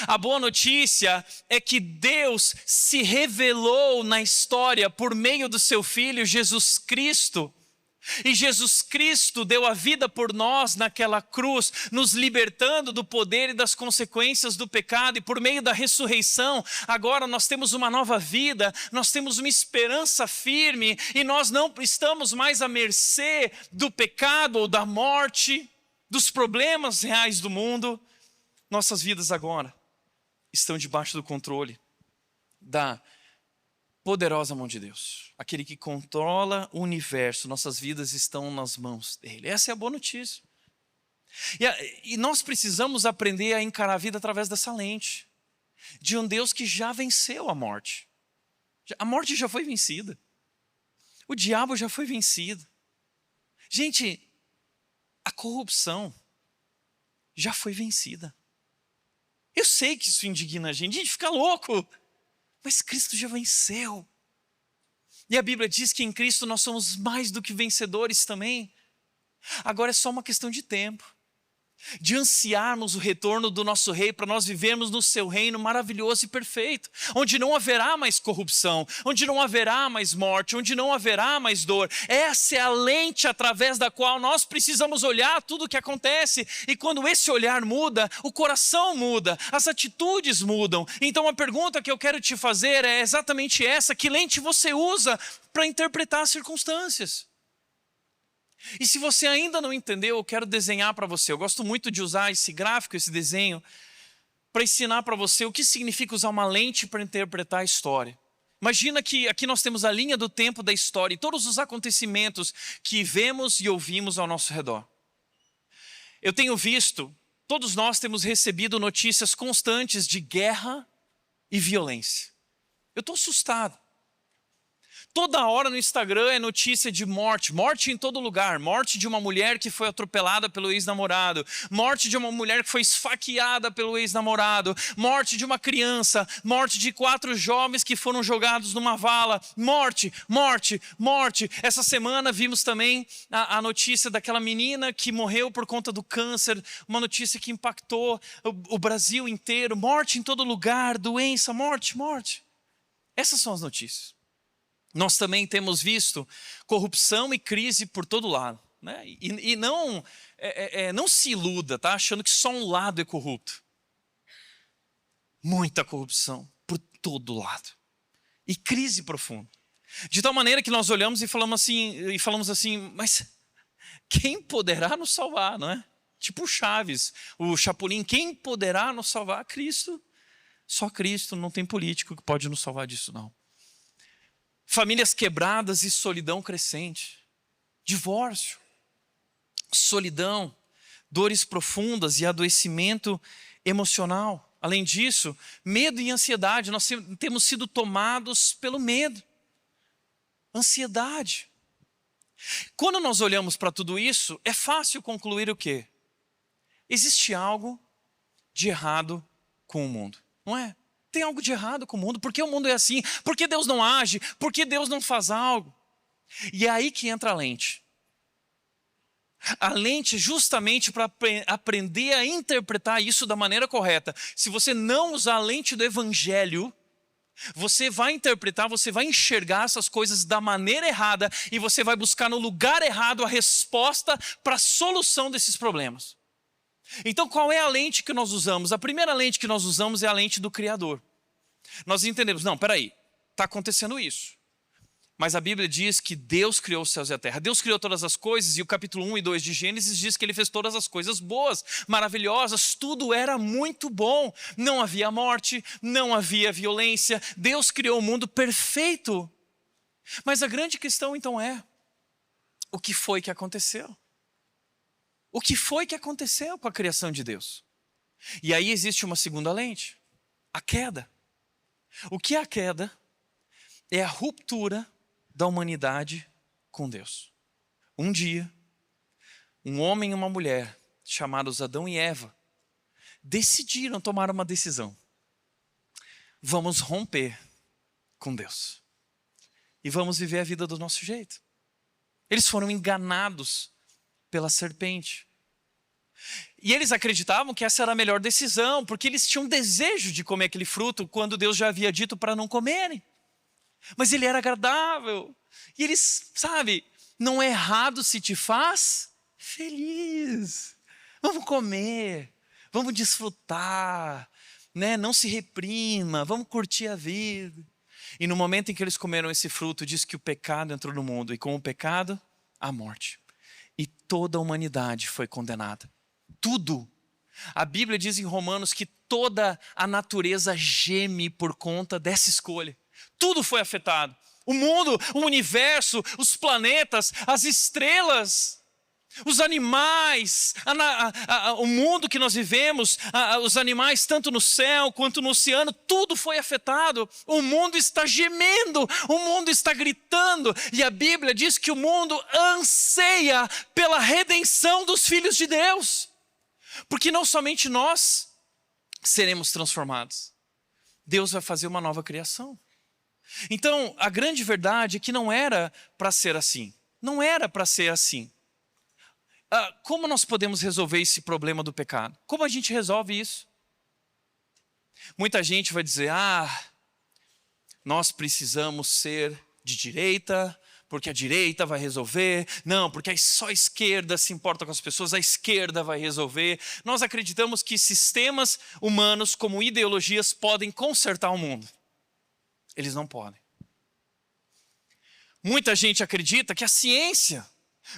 A boa notícia é que Deus se revelou na história por meio do seu Filho Jesus Cristo. E Jesus Cristo deu a vida por nós naquela cruz, nos libertando do poder e das consequências do pecado. E por meio da ressurreição, agora nós temos uma nova vida, nós temos uma esperança firme. E nós não estamos mais à mercê do pecado ou da morte, dos problemas reais do mundo. Nossas vidas agora estão debaixo do controle da poderosa mão de Deus, aquele que controla o universo. Nossas vidas estão nas mãos dele. Essa é a boa notícia. E nós precisamos aprender a encarar a vida através dessa lente, de um Deus que já venceu a morte. A morte já foi vencida. O diabo já foi vencido. Gente, a corrupção já foi vencida. Eu sei que isso indigna a gente fica louco. Mas Cristo já venceu. E a Bíblia diz que em Cristo nós somos mais do que vencedores também. Agora é só uma questão de tempo, de ansiarmos o retorno do nosso Rei para nós vivermos no seu reino maravilhoso e perfeito, onde não haverá mais corrupção, onde não haverá mais morte, onde não haverá mais dor. Essa é a lente através da qual nós precisamos olhar tudo o que acontece. E quando esse olhar muda, o coração muda, as atitudes mudam. Então a pergunta que eu quero te fazer é exatamente essa: que lente você usa para interpretar as circunstâncias? E se você ainda não entendeu, eu quero desenhar para você. Eu gosto muito de usar esse gráfico, esse desenho, para ensinar para você o que significa usar uma lente para interpretar a história. Imagina que aqui nós temos a linha do tempo da história e todos os acontecimentos que vemos e ouvimos ao nosso redor. Eu tenho visto, todos nós temos recebido notícias constantes de guerra e violência. Eu estou assustado. Toda hora no Instagram é notícia de morte, morte em todo lugar, morte de uma mulher que foi atropelada pelo ex-namorado, morte de uma mulher que foi esfaqueada pelo ex-namorado, morte de uma criança, morte de 4 jovens que foram jogados numa vala, morte, morte, morte. Essa semana vimos também a notícia daquela menina que morreu por conta do câncer, uma notícia que impactou o Brasil inteiro, morte em todo lugar, doença, morte, morte. Essas são as notícias. Nós também temos visto corrupção e crise por todo lado, né? E não, não se iluda, tá? Achando que só um lado é corrupto. Muita corrupção por todo lado. E crise profunda. De tal maneira que nós olhamos e falamos assim, mas quem poderá nos salvar, não é? Tipo o Chaves, o Chapolin, quem poderá nos salvar? Cristo. Só Cristo, não tem político que pode nos salvar disso, não. Famílias quebradas e solidão crescente. Divórcio, solidão, dores profundas e adoecimento emocional. Além disso, medo e ansiedade. Nós temos sido tomados pelo medo. Ansiedade. Quando nós olhamos para tudo isso, é fácil concluir o quê? Existe algo de errado com o mundo, não é? Tem algo de errado com o mundo. Por que o mundo é assim? Por que Deus não age? Por que Deus não faz algo? E é aí que entra a lente. A lente justamente para aprender a interpretar isso da maneira correta. Se você não usar a lente do evangelho, você vai interpretar, você vai enxergar essas coisas da maneira errada e você vai buscar no lugar errado a resposta para a solução desses problemas. Então, qual é a lente que nós usamos? A primeira lente que nós usamos é a lente do Criador. Nós entendemos, não, peraí, está acontecendo isso. Mas a Bíblia diz que Deus criou os céus e a terra. Deus criou todas as coisas e o capítulo 1 e 2 de Gênesis diz que Ele fez todas as coisas boas, maravilhosas, tudo era muito bom. Não havia morte, não havia violência, Deus criou o mundo perfeito. Mas a grande questão então é, o que foi que aconteceu? O que foi que aconteceu com a criação de Deus? E aí existe uma segunda lente, a queda. O que é a queda? É a ruptura da humanidade com Deus. Um dia, um homem e uma mulher, chamados Adão e Eva, decidiram tomar uma decisão. Vamos romper com Deus. E vamos viver a vida do nosso jeito. Eles foram enganados pela serpente. E eles acreditavam que essa era a melhor decisão, porque eles tinham desejo de comer aquele fruto quando Deus já havia dito para não comerem. Mas ele era agradável. E eles, não é errado se te faz feliz. Vamos comer, vamos desfrutar, né? Não se reprima, vamos curtir a vida. E no momento em que eles comeram esse fruto, diz que o pecado entrou no mundo. E com o pecado, a morte. E toda a humanidade foi condenada. Tudo. A Bíblia diz em Romanos que toda a natureza geme por conta dessa escolha. Tudo foi afetado. O mundo, o universo, os planetas, as estrelas, os animais, o mundo que nós vivemos, os animais tanto no céu quanto no oceano, tudo foi afetado. O mundo está gemendo, o mundo está gritando. E a Bíblia diz que o mundo anseia pela redenção dos filhos de Deus. Porque não somente nós seremos transformados. Deus vai fazer uma nova criação. Então, a grande verdade é que não era para ser assim. Não era para ser assim. Como nós podemos resolver esse problema do pecado? Como a gente resolve isso? Muita gente vai dizer, nós precisamos ser de direita, porque a direita vai resolver. Não, porque só a esquerda se importa com as pessoas, a esquerda vai resolver. Nós acreditamos que sistemas humanos como ideologias podem consertar o mundo. Eles não podem. Muita gente acredita que a ciência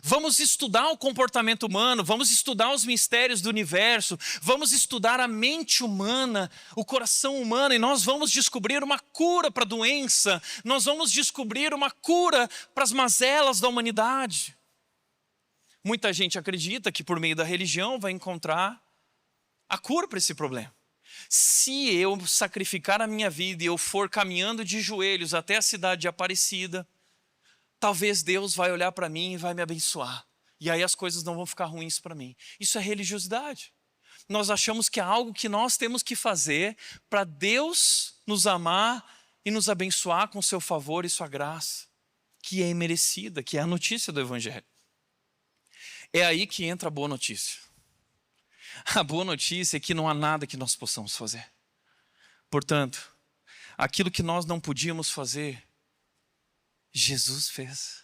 Vamos estudar o comportamento humano, vamos estudar os mistérios do universo, vamos estudar a mente humana, o coração humano, e nós vamos descobrir uma cura para a doença, nós vamos descobrir uma cura para as mazelas da humanidade. Muita gente acredita que por meio da religião vai encontrar a cura para esse problema. Se eu sacrificar a minha vida e eu for caminhando de joelhos até a cidade de Aparecida, talvez Deus vai olhar para mim e vai me abençoar. E aí as coisas não vão ficar ruins para mim. Isso é religiosidade. Nós achamos que é algo que nós temos que fazer para Deus nos amar e nos abençoar com seu favor e sua graça, que é imerecida, que é a notícia do Evangelho. É aí que entra a boa notícia. A boa notícia é que não há nada que nós possamos fazer. Portanto, aquilo que nós não podíamos fazer, Jesus fez.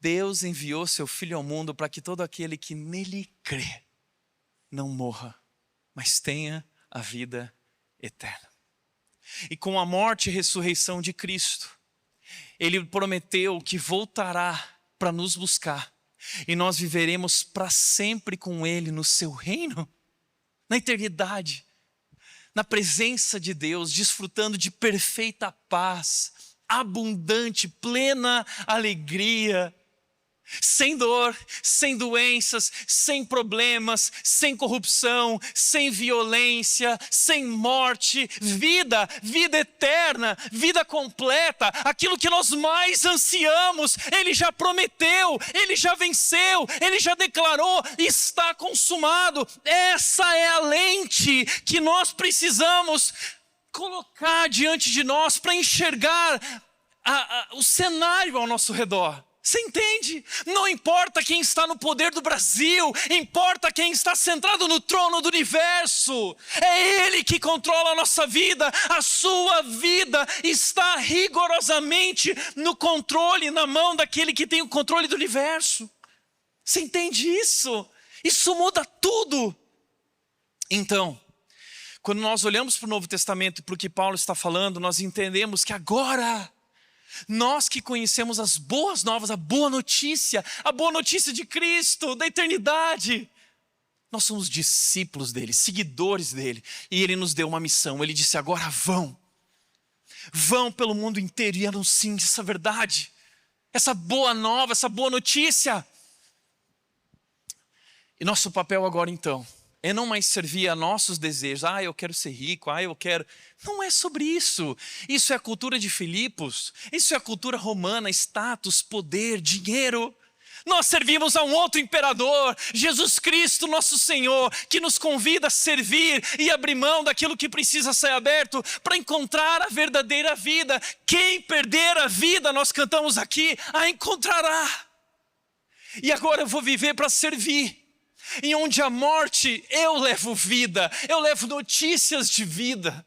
Deus enviou seu Filho ao mundo para que todo aquele que nele crê não morra, mas tenha a vida eterna. E com a morte e ressurreição de Cristo, Ele prometeu que voltará para nos buscar e nós viveremos para sempre com Ele no seu reino, na eternidade, na presença de Deus, desfrutando de perfeita paz, abundante, plena alegria, sem dor, sem doenças, sem problemas, sem corrupção, sem violência, sem morte, vida eterna, vida completa, aquilo que nós mais ansiamos, Ele já prometeu, Ele já venceu, Ele já declarou, está consumado. Essa é a lente que nós precisamos colocar diante de nós para enxergar o cenário ao nosso redor. Você entende? Não importa quem está no poder do Brasil, importa quem está sentado no trono do universo. É Ele que controla a nossa vida. A sua vida está rigorosamente no controle, na mão daquele que tem o controle do universo. Você entende isso? Isso muda tudo. Então, quando nós olhamos para o Novo Testamento e para o que Paulo está falando, nós entendemos que agora, nós que conhecemos as boas novas, a boa notícia de Cristo, da eternidade, nós somos discípulos dele, seguidores dele, e ele nos deu uma missão. Ele disse: agora vão pelo mundo inteiro e anunciem essa verdade, essa boa nova, essa boa notícia. E nosso papel agora então é não mais servir a nossos desejos. Eu quero ser rico, eu quero... Não é sobre isso. Isso é a cultura de Filipos. Isso é a cultura romana, status, poder, dinheiro. Nós servimos a um outro imperador, Jesus Cristo, nosso Senhor, que nos convida a servir e abrir mão daquilo que precisa ser aberto para encontrar a verdadeira vida. Quem perder a vida, nós cantamos aqui, a encontrará. E agora eu vou viver para servir. E onde há morte, eu levo vida, eu levo notícias de vida.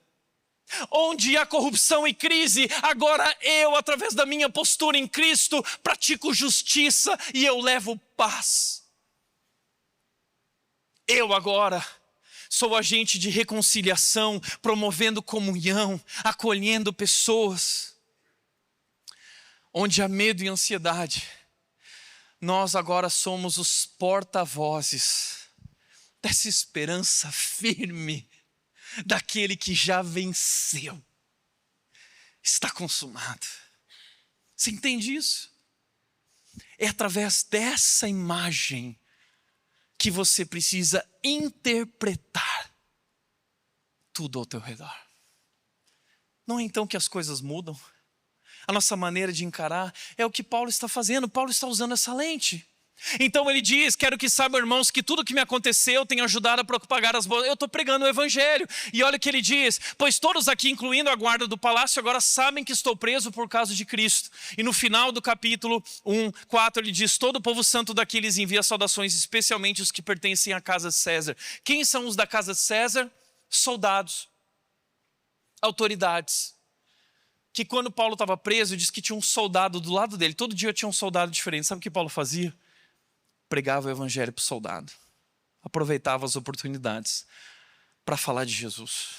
Onde há corrupção e crise, agora eu, através da minha postura em Cristo, pratico justiça e eu levo paz. Eu agora sou agente de reconciliação, promovendo comunhão, acolhendo pessoas. Onde há medo e ansiedade, nós agora somos os porta-vozes dessa esperança firme, daquele que já venceu. Está consumado. Você entende isso? É através dessa imagem que você precisa interpretar tudo ao teu redor. Não é então que as coisas mudam? A nossa maneira de encarar é o que Paulo está fazendo. Paulo está usando essa lente. Então ele diz: quero que saibam, irmãos, que tudo que me aconteceu tem ajudado a propagar as boas... Eu estou pregando o Evangelho. E olha o que ele diz: pois todos aqui, incluindo a guarda do palácio, agora sabem que estou preso por causa de Cristo. E no final do capítulo 1:4 ele diz: todo o povo santo daqui lhes envia saudações, especialmente os que pertencem à casa de César. Quem são os da casa de César? Soldados, autoridades. Que quando Paulo estava preso, diz que tinha um soldado do lado dele. Todo dia tinha um soldado diferente. Sabe o que Paulo fazia? Pregava o evangelho para o soldado. Aproveitava as oportunidades para falar de Jesus.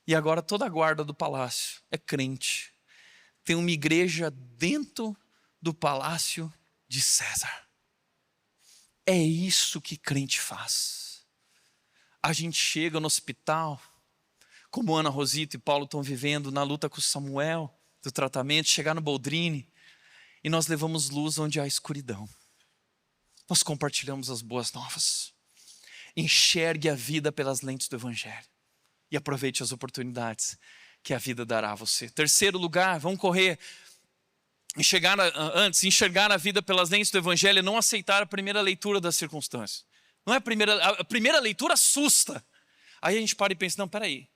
E agora toda a guarda do palácio é crente. Tem uma igreja dentro do palácio de César. É isso que crente faz. A gente chega no hospital, como Ana Rosito e Paulo estão vivendo na luta com Samuel, do tratamento, chegar no Boldrini, e nós levamos luz onde há escuridão. Nós compartilhamos as boas novas. Enxergue a vida pelas lentes do Evangelho. E aproveite as oportunidades que a vida dará a você. Terceiro lugar, vamos correr. Enxergar a vida pelas lentes do Evangelho é não aceitar a primeira leitura das circunstâncias. Não é a primeira leitura assusta. Aí a gente para e pensa, não, peraí.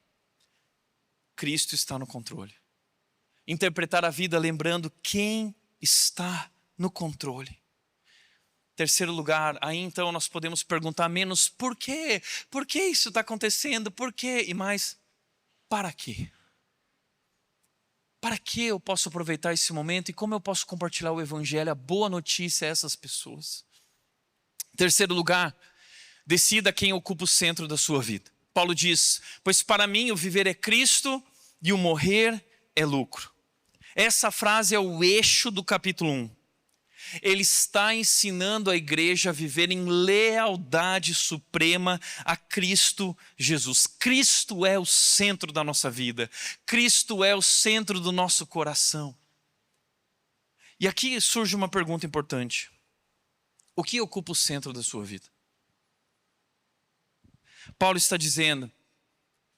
Cristo está no controle. Interpretar a vida lembrando quem está no controle. Terceiro lugar, aí então nós podemos perguntar menos por quê? Por que isso está acontecendo? Por quê? E mais, para quê? Para que eu posso aproveitar esse momento e como eu posso compartilhar o Evangelho, a boa notícia a essas pessoas? Terceiro lugar, decida quem ocupa o centro da sua vida. Paulo diz, pois para mim o viver é Cristo e o morrer é lucro. Essa frase é o eixo do capítulo 1. Ele está ensinando a igreja a viver em lealdade suprema a Cristo Jesus. Cristo é o centro da nossa vida. Cristo é o centro do nosso coração. E aqui surge uma pergunta importante. O que ocupa o centro da sua vida? Paulo está dizendo,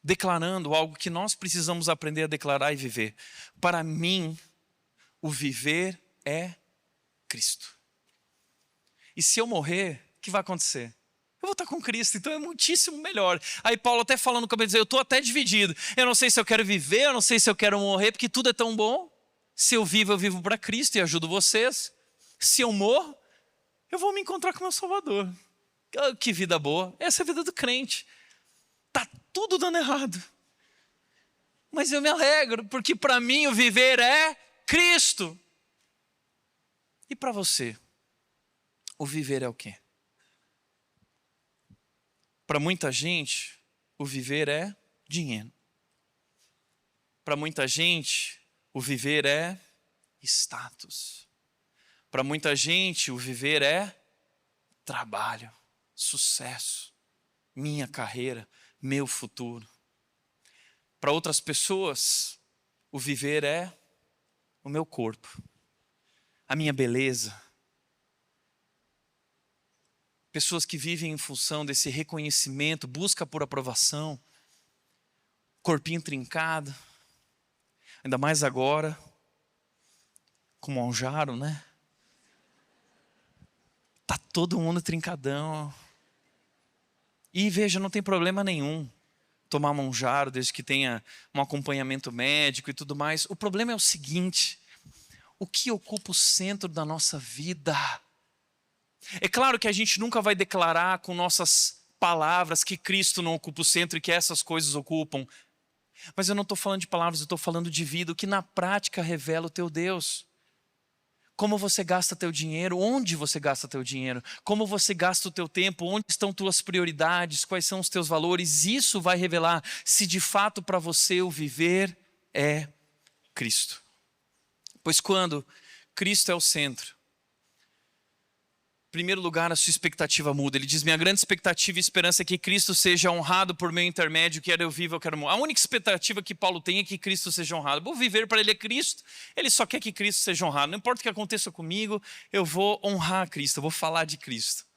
declarando algo que nós precisamos aprender a declarar e viver. Para mim, o viver é Cristo. E se eu morrer, o que vai acontecer? Eu vou estar com Cristo, então é muitíssimo melhor. Aí Paulo até falando, como eu dizer, eu estou até dividido. Eu não sei se eu quero viver, eu não sei se eu quero morrer, porque tudo é tão bom. Se eu vivo para Cristo e ajudo vocês. Se eu morro, eu vou me encontrar com meu Salvador. Que vida boa. Essa é a vida do crente. Está tudo dando errado. Mas eu me alegro, porque para mim o viver é Cristo. E para você, o viver é o quê? Para muita gente, o viver é dinheiro. Para muita gente, o viver é status. Para muita gente, o viver é trabalho, sucesso, minha carreira, meu futuro. Para outras pessoas, o viver é o meu corpo, a minha beleza. Pessoas que vivem em função desse reconhecimento, busca por aprovação, corpinho trincado, ainda mais agora, com o Monjaro, né? Tá todo mundo trincadão. E veja, não tem problema nenhum tomar Monjaro, desde que tenha um acompanhamento médico e tudo mais. O problema é o seguinte: o que ocupa o centro da nossa vida? É claro que a gente nunca vai declarar com nossas palavras que Cristo não ocupa o centro e que essas coisas ocupam. Mas eu não estou falando de palavras, eu estou falando de vida, o que na prática revela o teu Deus. Como você gasta teu dinheiro, onde você gasta teu dinheiro, como você gasta o teu tempo, onde estão tuas prioridades, quais são os teus valores. Isso vai revelar se de fato para você o viver é Cristo. Pois quando Cristo é o centro, em primeiro lugar, a sua expectativa muda. Ele diz, minha grande expectativa e esperança é que Cristo seja honrado por meu intermédio, quer eu viva, eu quero morrer. A única expectativa que Paulo tem é que Cristo seja honrado. Vou viver para ele é Cristo, ele só quer que Cristo seja honrado. Não importa o que aconteça comigo, eu vou honrar Cristo, eu vou falar de Cristo.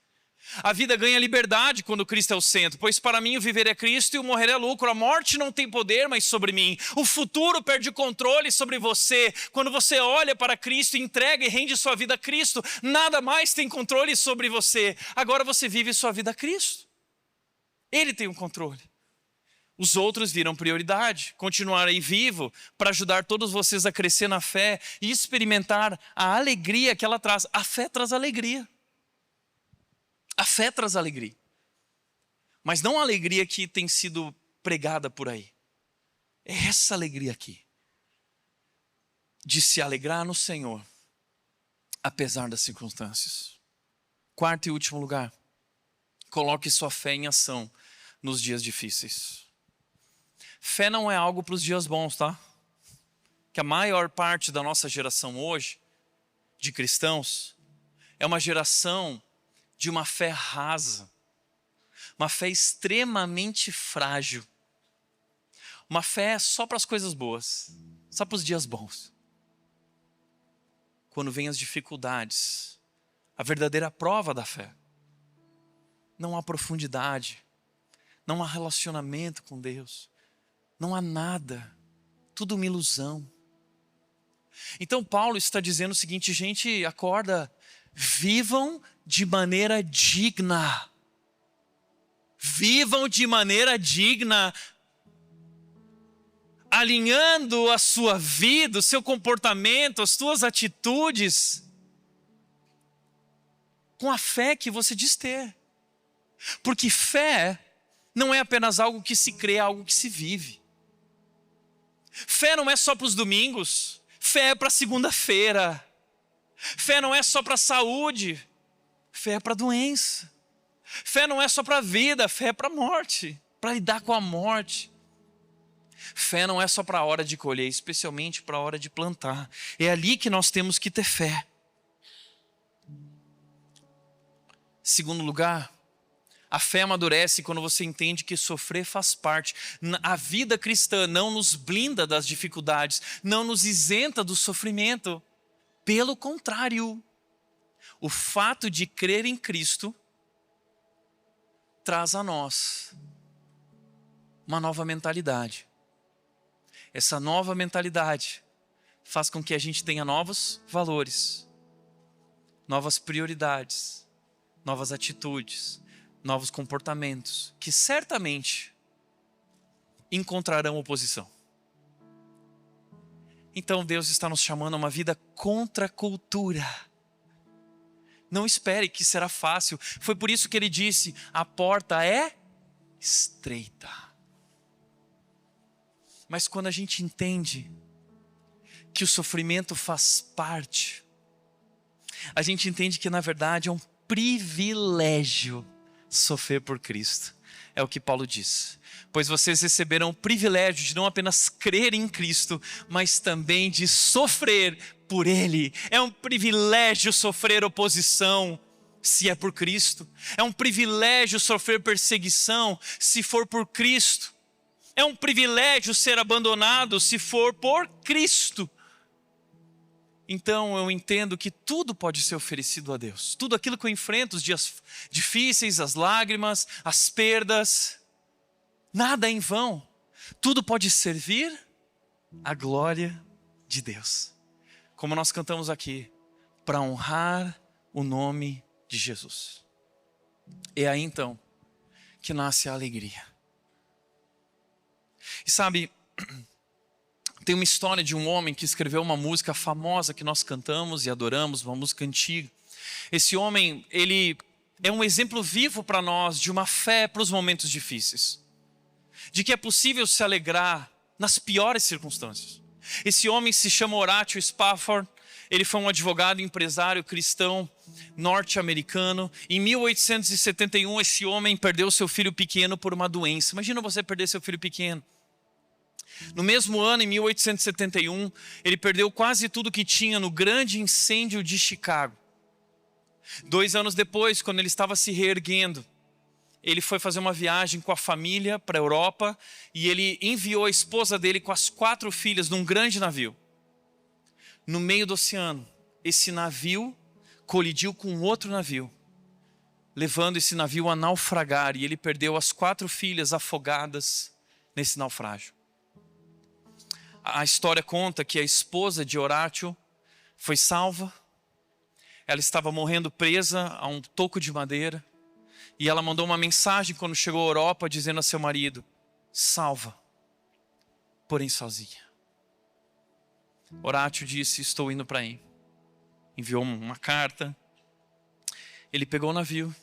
A vida ganha liberdade quando Cristo é o centro, pois para mim o viver é Cristo e o morrer é lucro. A morte não tem poder mais sobre mim. O futuro perde controle sobre você. Quando você olha para Cristo, entrega e rende sua vida a Cristo, nada mais tem controle sobre você. Agora você vive sua vida a Cristo. Ele tem o controle. Os outros viram prioridade, continuarem vivo para ajudar todos vocês a crescer na fé e experimentar a alegria que ela traz. A fé traz alegria. A fé traz alegria, mas não a alegria que tem sido pregada por aí. É essa alegria aqui, de se alegrar no Senhor, apesar das circunstâncias. Quarto e último lugar, coloque sua fé em ação nos dias difíceis. Fé não é algo para os dias bons, tá? Que a maior parte da nossa geração hoje, de cristãos, é uma geração de uma fé rasa, uma fé extremamente frágil, uma fé só para as coisas boas, só para os dias bons. Quando vem as dificuldades, a verdadeira prova da fé, não há profundidade, não há relacionamento com Deus, não há nada, tudo uma ilusão. Então Paulo está dizendo o seguinte: gente, acorda, vivam de maneira digna. Vivam de maneira digna, alinhando a sua vida, o seu comportamento, as suas atitudes com a fé que você diz ter. Porque fé não é apenas algo que se crê, é algo que se vive. Fé não é só para os domingos, fé é para segunda-feira. Fé não é só para a saúde, fé é para a doença. Fé não é só para a vida, fé é para a morte, para lidar com a morte. Fé não é só para a hora de colher, especialmente para a hora de plantar. É ali que nós temos que ter fé. Segundo lugar, a fé amadurece quando você entende que sofrer faz parte. A vida cristã não nos blinda das dificuldades, não nos isenta do sofrimento. Pelo contrário, o fato de crer em Cristo traz a nós uma nova mentalidade. Essa nova mentalidade faz com que a gente tenha novos valores, novas prioridades, novas atitudes, novos comportamentos, que certamente encontrarão oposição. Então Deus está nos chamando a uma vida contra a cultura. Não espere que será fácil. Foi por isso que ele disse: a porta é estreita. Mas quando a gente entende que o sofrimento faz parte, a gente entende que na verdade é um privilégio sofrer por Cristo. É o que Paulo diz. Pois vocês receberão o privilégio de não apenas crer em Cristo, mas também de sofrer por Ele. É um privilégio sofrer oposição, se é por Cristo. É um privilégio sofrer perseguição, se for por Cristo. É um privilégio ser abandonado, se for por Cristo. Então eu entendo que tudo pode ser oferecido a Deus. Tudo aquilo que eu enfrento, os dias difíceis, as lágrimas, as perdas, nada é em vão. Tudo pode servir à glória de Deus. Como nós cantamos aqui, para honrar o nome de Jesus. É aí então que nasce a alegria. E sabe, tem uma história de um homem que escreveu uma música famosa que nós cantamos e adoramos, uma música antiga. Esse homem, ele é um exemplo vivo para nós de uma fé para os momentos difíceis. De que é possível se alegrar nas piores circunstâncias. Esse homem se chama Horatio Spafford. Ele foi um advogado e empresário cristão norte-americano. Em 1871, esse homem perdeu seu filho pequeno por uma doença. Imagina você perder seu filho pequeno. No mesmo ano, em 1871, ele perdeu quase tudo que tinha no grande incêndio de Chicago. 2 anos depois, quando ele estava se reerguendo, ele foi fazer uma viagem com a família para a Europa e ele enviou a esposa dele com as 4 filhas num grande navio. No meio do oceano, esse navio colidiu com outro navio, levando esse navio a naufragar, e ele perdeu as 4 filhas afogadas nesse naufrágio. A história conta que a esposa de Horatio foi salva. Ela estava morrendo presa a um toco de madeira. E ela mandou uma mensagem quando chegou à Europa, dizendo a seu marido: salva, porém sozinha. Horatio disse: estou indo para aí. Enviou uma carta. Ele pegou o navio.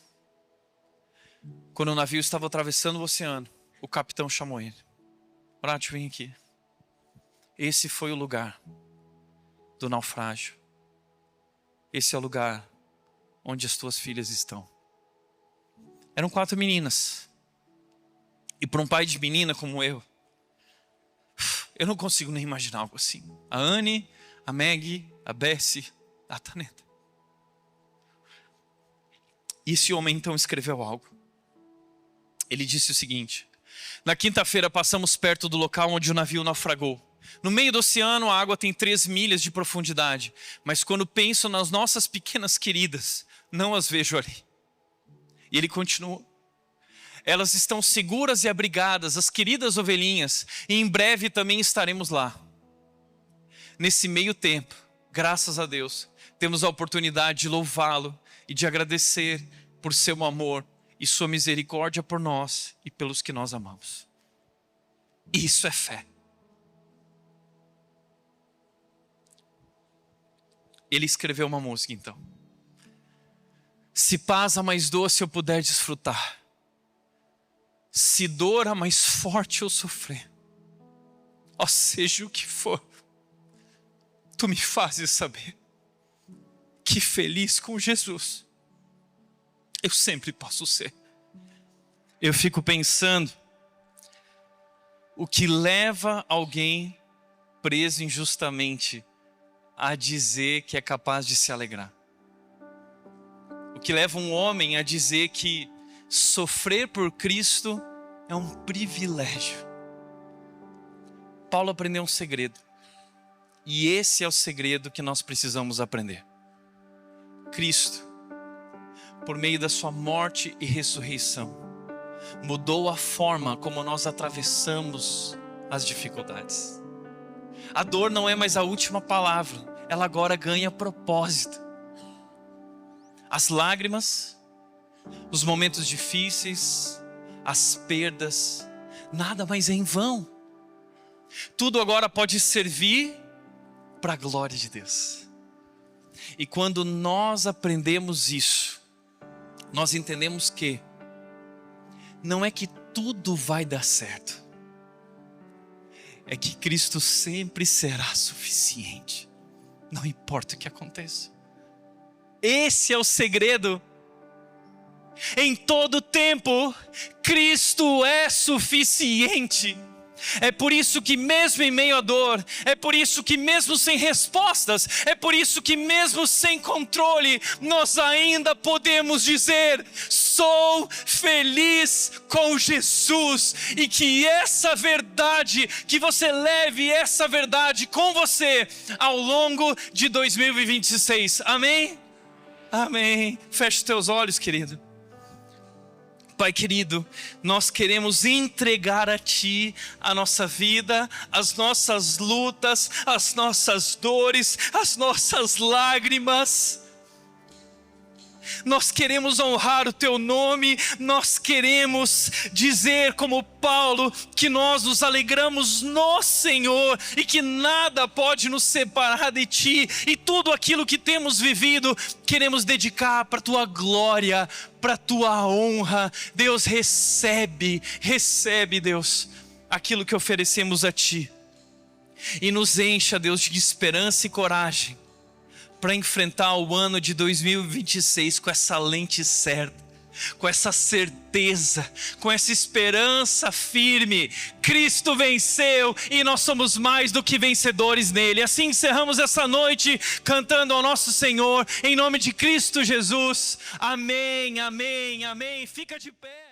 Quando o navio estava atravessando o oceano, o capitão chamou ele: Horatio, vem aqui. Esse foi o lugar do naufrágio. Esse é o lugar onde as tuas filhas estão. Eram 4 meninas. E para um pai de menina como eu não consigo nem imaginar algo assim. A Anne, a Maggie, a Bessie, a Taneta. E esse homem então escreveu algo. Ele disse o seguinte: na quinta-feira passamos perto do local onde o navio naufragou. No meio do oceano a água tem 3 milhas de profundidade, mas quando penso nas nossas pequenas queridas, não as vejo ali. E ele continuou: elas estão seguras e abrigadas, as queridas ovelhinhas, e em breve também estaremos lá. Nesse meio tempo, graças a Deus, temos a oportunidade de louvá-lo e de agradecer por seu amor e sua misericórdia por nós e pelos que nós amamos. Isso é fé. Ele escreveu uma música então. Se paz a mais doce eu puder desfrutar, se dor a mais forte eu sofrer, ó seja o que for, tu me fazes saber que feliz com Jesus eu sempre posso ser. Eu fico pensando, o que leva alguém preso injustamente a dizer que é capaz de se alegrar? O que leva um homem a dizer que sofrer por Cristo é um privilégio? Paulo aprendeu um segredo. E esse é o segredo que nós precisamos aprender. Cristo, por meio da sua morte e ressurreição, mudou a forma como nós atravessamos as dificuldades. A dor não é mais a última palavra, ela agora ganha propósito. As lágrimas, os momentos difíceis, as perdas, nada mais é em vão. Tudo agora pode servir para a glória de Deus. E quando nós aprendemos isso, nós entendemos que não é que tudo vai dar certo, é que Cristo sempre será suficiente, não importa o que aconteça. Esse é o segredo. Em todo tempo, Cristo é suficiente. É por isso que mesmo em meio à dor, é por isso que mesmo sem respostas, é por isso que mesmo sem controle, nós ainda podemos dizer: sou feliz com Jesus. E que essa verdade, que você leve essa verdade com você ao longo de 2026. Amém? Amém. Feche os teus olhos, querido. Pai querido, nós queremos entregar a Ti a nossa vida, as nossas lutas, as nossas dores, as nossas lágrimas. Nós queremos honrar o Teu nome, nós queremos dizer como Paulo, que nós nos alegramos no Senhor e que nada pode nos separar de Ti, e tudo aquilo que temos vivido, queremos dedicar para a Tua glória, para a Tua honra. Deus, recebe, Deus, aquilo que oferecemos a Ti, e nos encha, Deus, de esperança e coragem, para enfrentar o ano de 2026 com essa lente certa, com essa certeza, com essa esperança firme. Cristo venceu e nós somos mais do que vencedores nele. Assim encerramos essa noite cantando ao nosso Senhor, em nome de Cristo Jesus. Amém, amém, amém. Fica de pé.